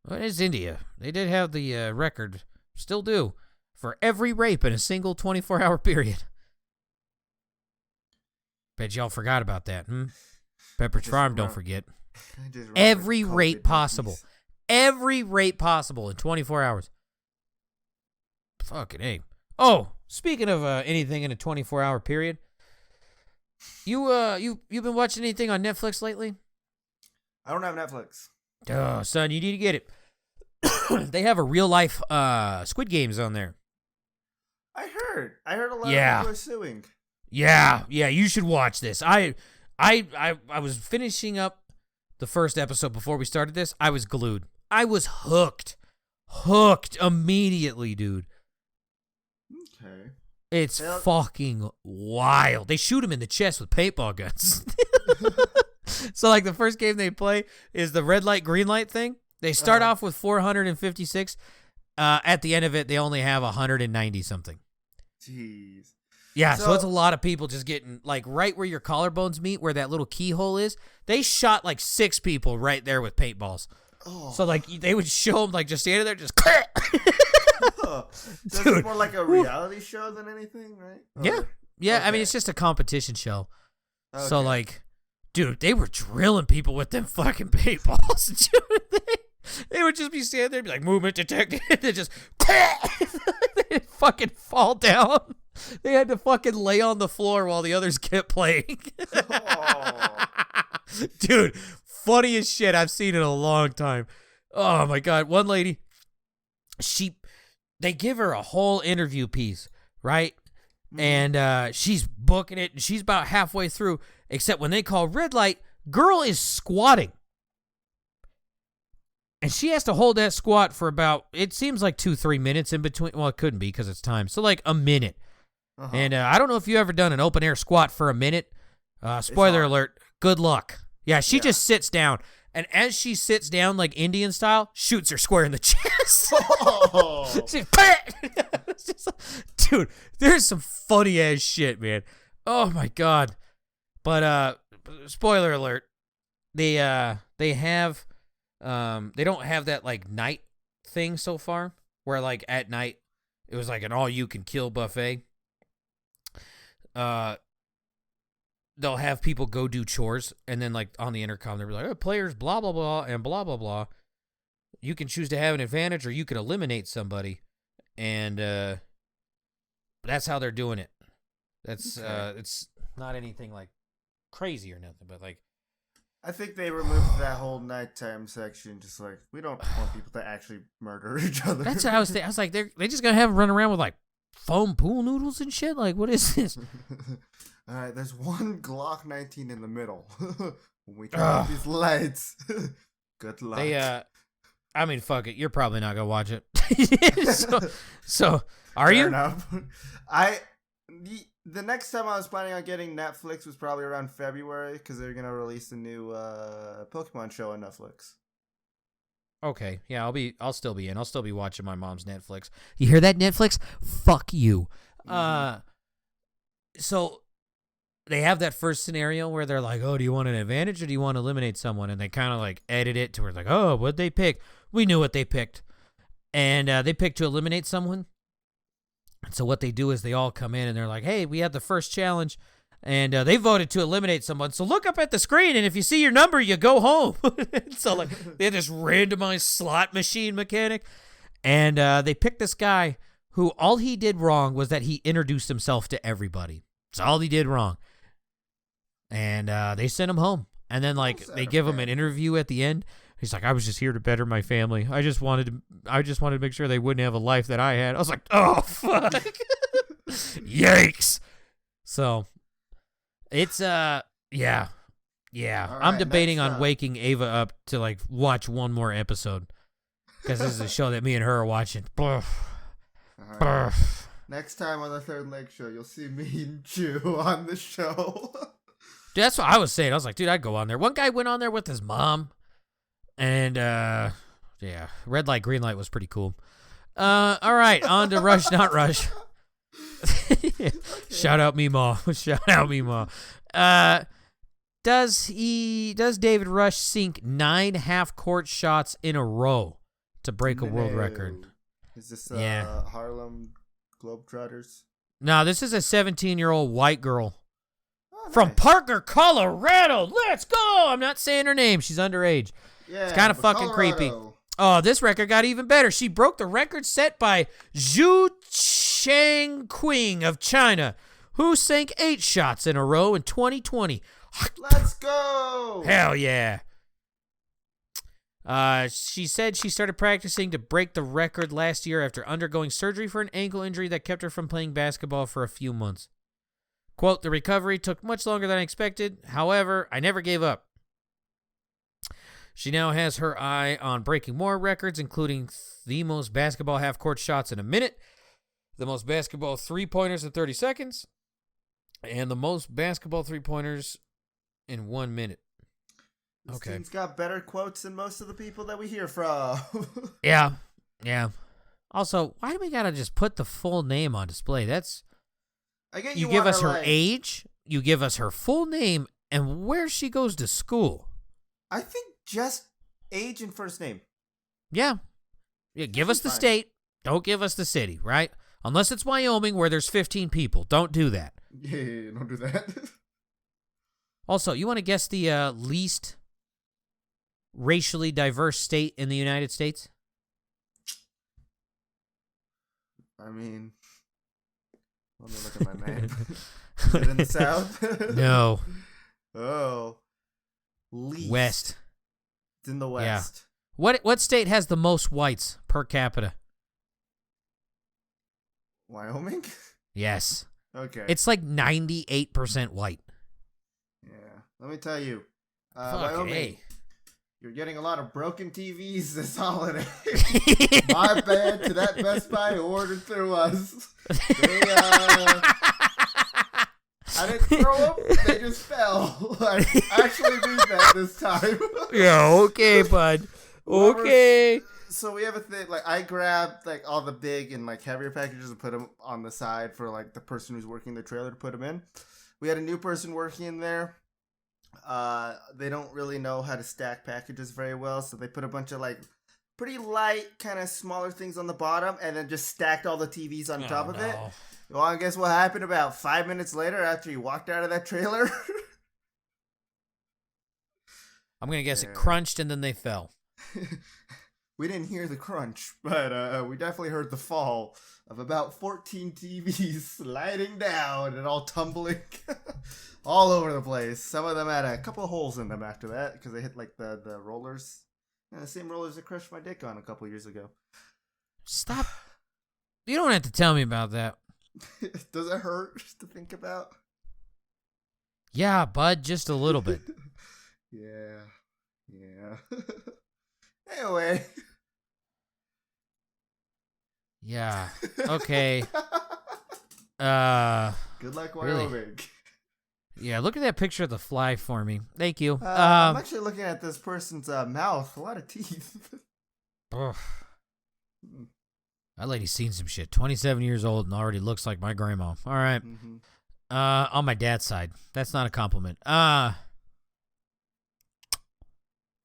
Well, it's India. They did have the record, still do, for every rape in a single 24-hour period. Bet y'all forgot about that, Pepperidge Farm, don't forget. Every rape possible. Every rape possible in 24 hours. Fucking A. Oh, speaking of anything in a 24-hour period, you've been watching anything on Netflix lately? I don't have Netflix. Oh, son, you need to get it. They have a real life Squid Games on there. I heard a lot of people are suing. Yeah, you should watch this. I was finishing up the first episode before we started this. I was glued. I was hooked immediately, dude. Okay. It's fucking wild. They shoot him in the chest with paintball guns. So, like, the first game they play is the red light, green light thing. They start off with 456. At the end of it, they only have 190 something. Jeez. Yeah, so it's a lot of people just getting, like, right where your collarbones meet, where that little keyhole is. They shot, like, 6 people right there with paintballs. Oh. So, like, they would show them, like, just standing there, just... So it's more like a reality show than anything, right? Yeah. Okay. I mean, it's just a competition show. Okay. So, like, dude, they were drilling people with them fucking paintballs. They would just be standing there and be like, movement detected. They just they'd fucking fall down. They had to fucking lay on the floor while the others kept playing. Dude, funny as shit. I've seen it in a long time. Oh, my God. One lady, they give her a whole interview piece, right? And she's booking it, and she's about halfway through, except when they call red light, girl is squatting. And she has to hold that squat for about, it seems like 2-3 minutes in between. Well, it couldn't be because it's time. So, like, a minute. Uh-huh. And I don't know if you ever done an open air squat for a minute. Spoiler alert, good luck. Yeah, she just sits down. And as she sits down, like Indian style, shoots her square in the chest. Oh. Dude, there's some funny ass shit, man. Oh my God. But spoiler alert, they have they don't have that like night thing so far, where like at night it was like an all you can kill buffet. They'll have people go do chores, and then like on the intercom they'll be like, oh, players blah blah blah and blah blah blah. You can choose to have an advantage, or you can eliminate somebody, and that's how they're doing it. That's it's not anything like crazy or nothing, but like I think they removed that whole nighttime section. Just like, we don't want people to actually murder each other. That's what I was thinking. I was like, they just gonna have them run around with like foam pool noodles and shit. Like, what is this? All right, there's one Glock 19 in the middle. When we turn off these lights, good luck. I mean, fuck it. You're probably not gonna watch it. so are Fair you? Enough. The next time I was planning on getting Netflix was probably around February, because they're gonna release a new Pokemon show on Netflix. Okay, yeah, I'll still be in. I'll still be watching my mom's Netflix. You hear that, Netflix? Fuck you. So they have that first scenario where they're like, oh, do you want an advantage or do you want to eliminate someone? And they kind of like edit it to where it's like, oh, what'd they pick? We knew what they picked. And they picked to eliminate someone. And so what they do is they all come in and they're like, hey, we had the first challenge. And they voted to eliminate someone. So look up at the screen, and if you see your number, you go home. So like they had this randomized slot machine mechanic. And they picked this guy who all he did wrong was that he introduced himself to everybody. That's all he did wrong. And they sent him home. And then like they give him an interview at the end. He's like, I was just here to better my family. I just wanted to make sure they wouldn't have a life that I had. I was like, oh fuck. Yikes. So it's yeah. All I'm right, debating on waking Ava up to like watch one more episode, because this is a show that me and her are watching. Right. Next time on the Third Leg Show, you'll see me and Chew on the show. Dude, that's what I was saying. I was like, dude, I'd go on there. One guy went on there with his mom, and yeah, red light, green light was pretty cool. All right, on to Rush Not Rush. Okay. Shout out Meemaw. Shout out Meemaw. Does David Rush sink 9 half-court shots in a row to break a world record? Is this Harlem Globetrotters? No, this is a 17-year-old white girl from Parker, Colorado. Let's go. I'm not saying her name. She's underage. Yeah, it's kind of fucking creepy. Oh, this record got even better. She broke the record set by Zhu Changqing of China, who sank 8 shots in a row in 2020. Let's go. Hell yeah. She said she started practicing to break the record last year after undergoing surgery for an ankle injury that kept her from playing basketball for a few months. Quote, the recovery took much longer than I expected. However, I never gave up. She now has her eye on breaking more records, including the most basketball half-court shots in a minute, the most basketball three-pointers in 30 seconds, and the most basketball three-pointers in 1 minute. This team's got better quotes than most of the people that we hear from. Yeah. Also, why do we gotta just put the full name on display? I get you give us her age, you give us her full name, and where she goes to school. I think just age and first name. Yeah, give us the state. Don't give us the city, right? Unless it's Wyoming where there's 15 people. Don't do that. Yeah, don't do that. Also, you want to guess the least racially diverse state in the United States? I mean, let me look at my map. Is it in the South? No. Oh. Least. West. It's in the West. Yeah. What state has the most whites per capita? Wyoming? Yes. Okay. It's like 98% white. Yeah. Let me tell you. Wyoming, hey. You're getting a lot of broken TVs this holiday. My bad to that Best Buy who ordered through us. They, I didn't throw them, they just fell. I actually mean that this time. Yeah, okay, bud. Okay. So we have a thing, like, I grabbed, like, all the big and, like, heavier packages and put them on the side for, like, the person who's working the trailer to put them in. We had a new person working in there. They don't really know how to stack packages very well, so they put a bunch of, like, pretty light, kind of smaller things on the bottom, and then just stacked all the TVs on top of it. Well, I guess what happened about 5 minutes later after you walked out of that trailer? I'm going to guess it crunched and then they fell. We didn't hear the crunch, but we definitely heard the fall of about 14 TVs sliding down and all tumbling all over the place. Some of them had a couple of holes in them after that because they hit like the rollers. Yeah, the same rollers that crushed my dick on a couple years ago. Stop. You don't have to tell me about that. Does it hurt to think about? Yeah, bud, just a little bit. Yeah. Anyway. Yeah. Okay. Good luck, Wyoming. Really? Yeah, look at that picture of the fly for me. Thank you. I'm actually looking at this person's mouth. A lot of teeth. That lady's seen some shit. 27 years old and already looks like my grandma. All right. Mm-hmm. On my dad's side. That's not a compliment.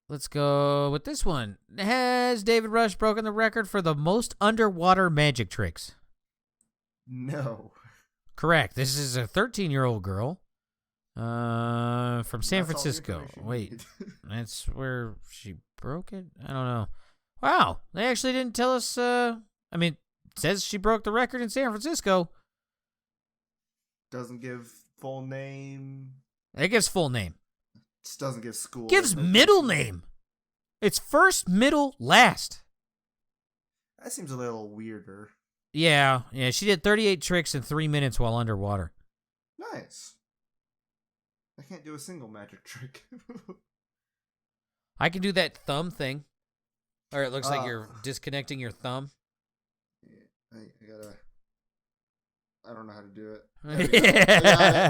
Let's go with this one. Has David Rush broken the record for the most underwater magic tricks? No. Correct. This is a 13-year-old girl from San Francisco. Wait, that's where she broke it? I don't know. Wow, they actually didn't tell us. I mean, it says she broke the record in San Francisco. Doesn't give full name. It gives full name. Just doesn't give school. Gives middle name. It's first, middle, last. That seems a little weirder. Yeah. She did 38 tricks in 3 minutes while underwater. Nice. I can't do a single magic trick. I can do that thumb thing. Or it looks like you're disconnecting your thumb. Yeah, I don't know how to do it.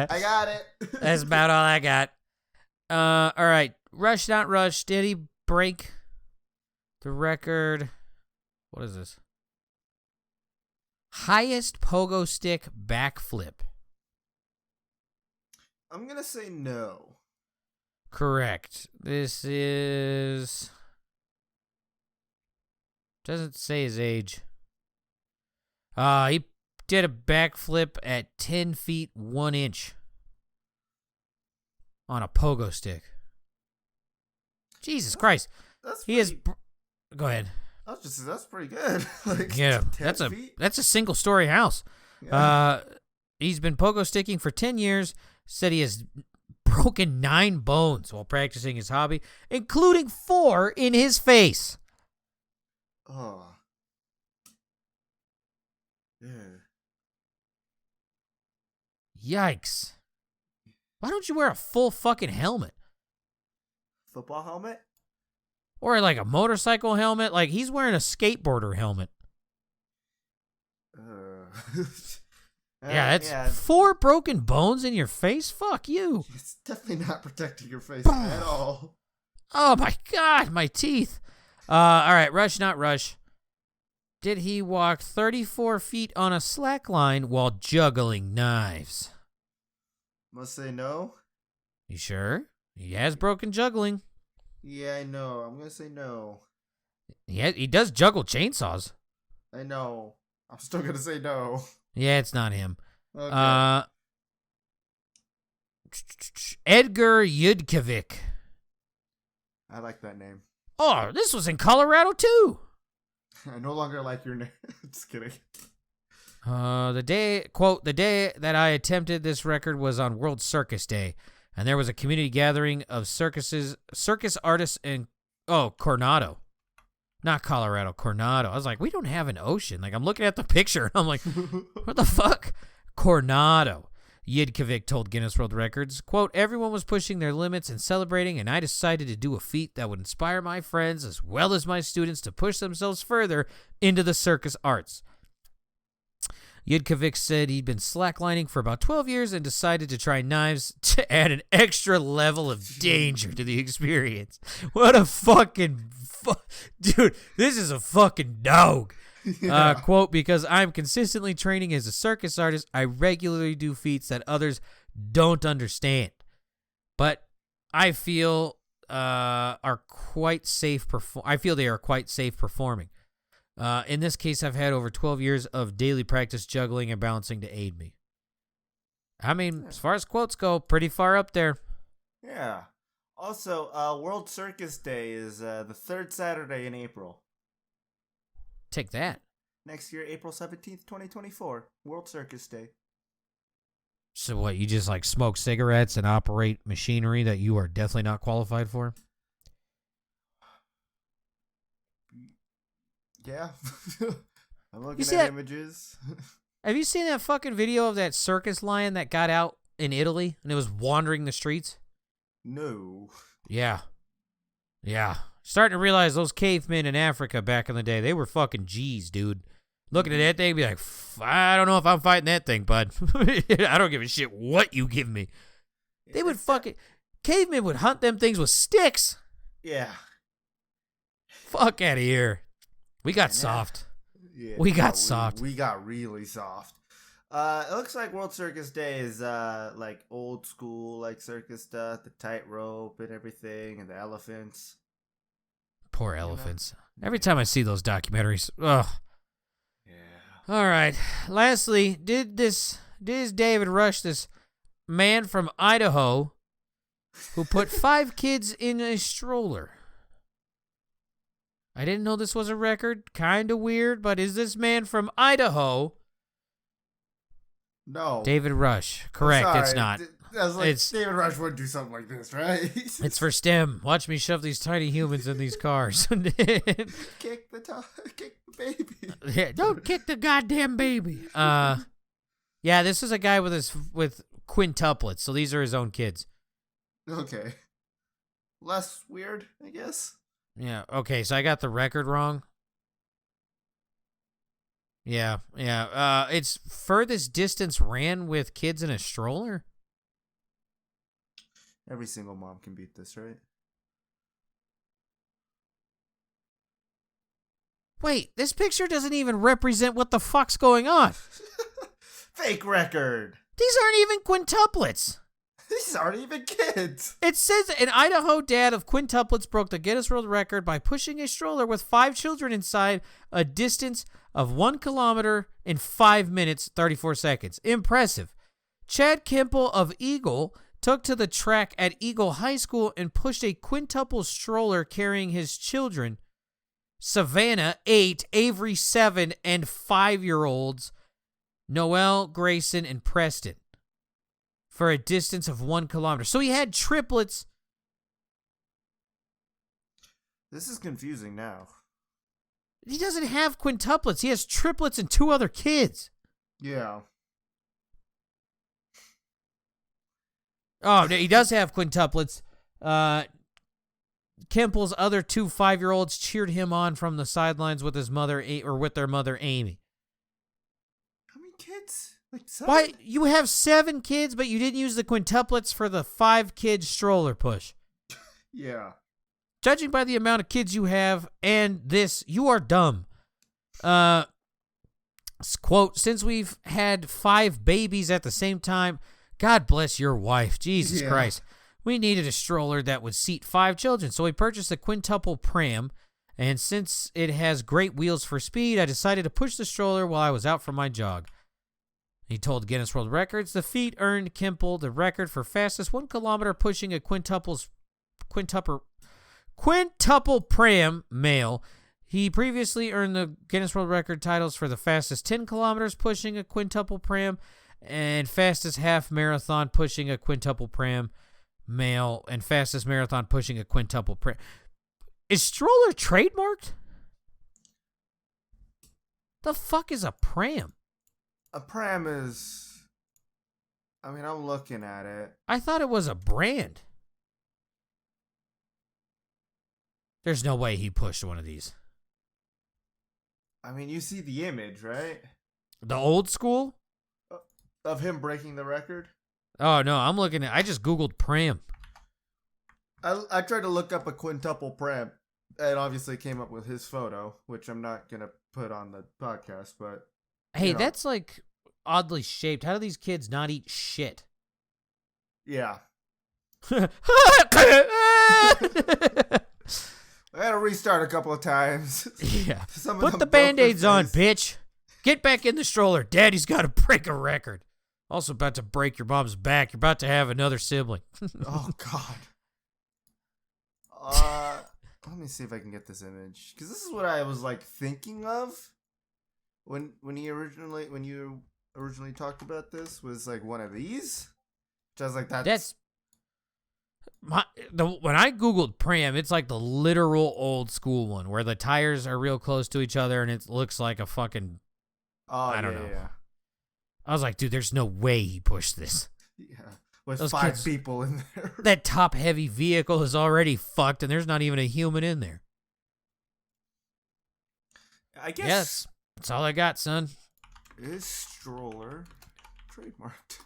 I got it. That's about all I got. All right. Rush, not Rush. Did he break the record? What is this? Highest pogo stick backflip. I'm going to say no. Correct. This is... Doesn't say his age. He did a backflip at 10 feet 1 inch on a pogo stick. Jesus Christ. Go ahead. That's pretty good. Like, yeah, that's a single story house. Yeah. He's been pogo sticking for 10 years. Said he has broken 9 bones while practicing his hobby, including 4 in his face. Oh. Yeah. Yikes. Why don't you wear a full fucking helmet? Football helmet? Or like a motorcycle helmet? Like he's wearing a skateboarder helmet. Yeah, that's 4 broken bones in your face? Fuck you. It's definitely not protecting your face at all. Oh my God, my teeth. All right, rush, not rush. Did he walk 34 feet on a slack line while juggling knives? Must say no. You sure? He has broken juggling. Yeah, I know. I'm going to say no. He does juggle chainsaws. I know. I'm still going to say no. Yeah, it's not him. Okay. Edgar Yudkovic. I like that name. Oh, this was in Colorado too. I no longer like your name. Just kidding. The day that I attempted this record was on World Circus Day, and there was a community gathering of circus artists in Coronado. Not Colorado, Coronado. I was like, we don't have an ocean. Like, I'm looking at the picture. I'm like, what the fuck? Coronado. Yudkovic told Guinness World Records, quote, everyone was pushing their limits and celebrating, and I decided to do a feat that would inspire my friends as well as my students to push themselves further into the circus arts. Yudkovic said he'd been slacklining for about 12 years and decided to try knives to add an extra level of danger to the experience. What a fucking... Dude, this is a fucking dog. Yeah. Quote, because I'm consistently training as a circus artist, I regularly do feats that others don't understand. But I feel are quite safe. I feel they are quite safe performing. In this case, I've had over 12 years of daily practice juggling and balancing to aid me. I mean, as far as quotes go, pretty far up there. Yeah. Also, World Circus Day is the 3rd Saturday in April. Take that. Next year, April 17th, 2024. World Circus Day. So what, you just like smoke cigarettes and operate machinery that you are definitely not qualified for? Yeah. I'm looking at images. Have you seen that fucking video of that circus lion that got out in Italy and it was wandering the streets? No. Yeah. Starting to realize those cavemen in Africa back in the day, they were fucking G's, dude. Looking at that thing, be like, I don't know if I'm fighting that thing, bud. I don't give a shit what you give me. They would cavemen would hunt them things with sticks. Yeah. Fuck out of here. We got soft. Yeah, we got soft. We got really soft. It looks like World Circus Day is like old school like circus stuff, the tightrope and everything, and the elephants. Poor elephants. Every time I see those documentaries, ugh. Yeah. All right. Lastly, did David Rush, this man from Idaho, who put 5 kids in a stroller? I didn't know this was a record. Kind of weird, but is this man from Idaho? No. David Rush. Correct. It's not. I was like, David Rush wouldn't do something like this, right? It's for STEM. Watch me shove these tiny humans in these cars. Kick the baby. Yeah, don't kick the goddamn baby. Yeah, this is a guy with quintuplets, so these are his own kids. Okay. Less weird, I guess. Yeah, okay, so I got the record wrong. Yeah. It's furthest distance ran with kids in a stroller. Every single mom can beat this, right? Wait, this picture doesn't even represent what the fuck's going on. Fake record. These aren't even quintuplets. These aren't even kids. It says an Idaho dad of quintuplets broke the Guinness World Record by pushing a stroller with 5 children inside a distance of 1 kilometer in 5 minutes, 34 seconds. Impressive. Chad Kimple of Eagle took to the track at Eagle High School and pushed a quintuple stroller carrying his children, Savannah, 8, Avery, 7, and 5-year-olds, Noel, Grayson, and Preston. for a distance of 1 kilometer. So he had triplets. This is confusing now. He doesn't have quintuplets. He has triplets and 2 other kids. Yeah. Oh, he does have quintuplets. Kemple's other 2 5-year-olds cheered him on from the sidelines with his mother, or with their mother, Amy. How many kids? Like 7? Why? You have 7 kids, but you didn't use the quintuplets for the 5-kid stroller push. Yeah. Judging by the amount of kids you have and this, you are dumb. Quote, since we've had 5 babies at the same time, God bless your wife. Jesus Christ. We needed a stroller that would seat 5 children, so we purchased a quintuple pram, and since it has great wheels for speed, I decided to push the stroller while I was out for my jog. He told Guinness World Records the feat earned Kemple the record for fastest 1 kilometer pushing a quintuple pram male. He previously earned the Guinness World Record titles for the fastest 10 kilometers pushing a quintuple pram and fastest half marathon pushing a quintuple pram male and fastest marathon pushing a quintuple pram. Is stroller trademarked? The fuck is a pram? A pram is... I mean, I'm looking at it. I thought it was a brand. There's no way he pushed one of these. I mean, you see the image, right? The old school? Of him breaking the record? Oh, no, I'm looking at... I just Googled pram. I tried to look up a quintuple pram, and obviously came up with his photo, which I'm not going to put on the podcast, but... Hey, that's, like, oddly shaped. How do these kids not eat shit? Yeah. I had to restart a couple of times. Yeah. Put the Band-Aids on, bitch. Get back in the stroller. Daddy's got to break a record. Also about to break your mom's back. You're about to have another sibling. Oh, God. Let me see if I can get this image. Because this is what I was, like, thinking of when you originally talked about this, was, like, one of these. Which I was like, that's... When I Googled pram, it's like the literal old school one where the tires are real close to each other and it looks like a fucking... I don't know. Yeah. I was like, dude, there's no way he pushed this. Yeah. With Those 5 kids, people in there. That top-heavy vehicle is already fucked and there's not even a human in there. I guess... Yes. That's all I got, son. Is stroller trademarked?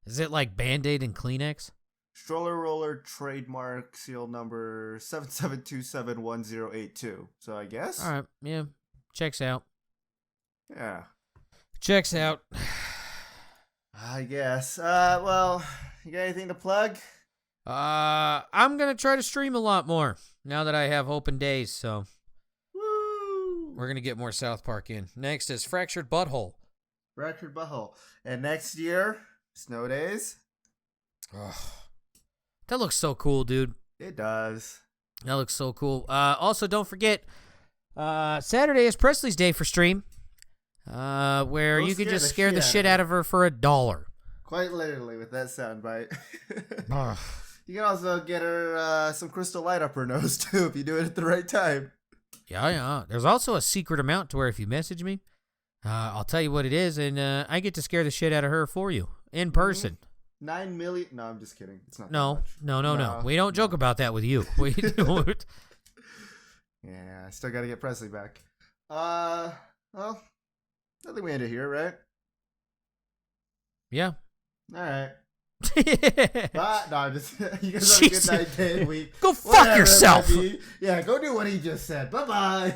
Is it like Band-Aid and Kleenex? Stroller roller trademark seal number 77271082. So I guess. All right. Yeah. Checks out. Yeah. Checks out. I guess. Well, you got anything to plug? I'm gonna try to stream a lot more now that I have open days. So. Woo! We're gonna get more South Park in. Next is Fractured Butthole. Fractured Butthole. And next year, Snow Days. Oh, that looks so cool, dude. It does. That looks so cool. Also, don't forget, Saturday is Presley's Day for stream, where you can just scare the shit out of her for $1. Quite literally with that soundbite. You can also get her some crystal light up her nose, too, if you do it at the right time. Yeah. There's also a secret amount to where if you message me, I'll tell you what it is, and I get to scare the shit out of her for you in person. 9 million. No, I'm just kidding. It's not. No. That much. No. We don't joke about that with you. We don't. Yeah, I still got to get Presley back. Well, I think we end it here, right? Yeah. All right. No, I'm just. You guys have a good night, day, week. Go fuck yourself. Yeah, go do what he just said. Bye bye.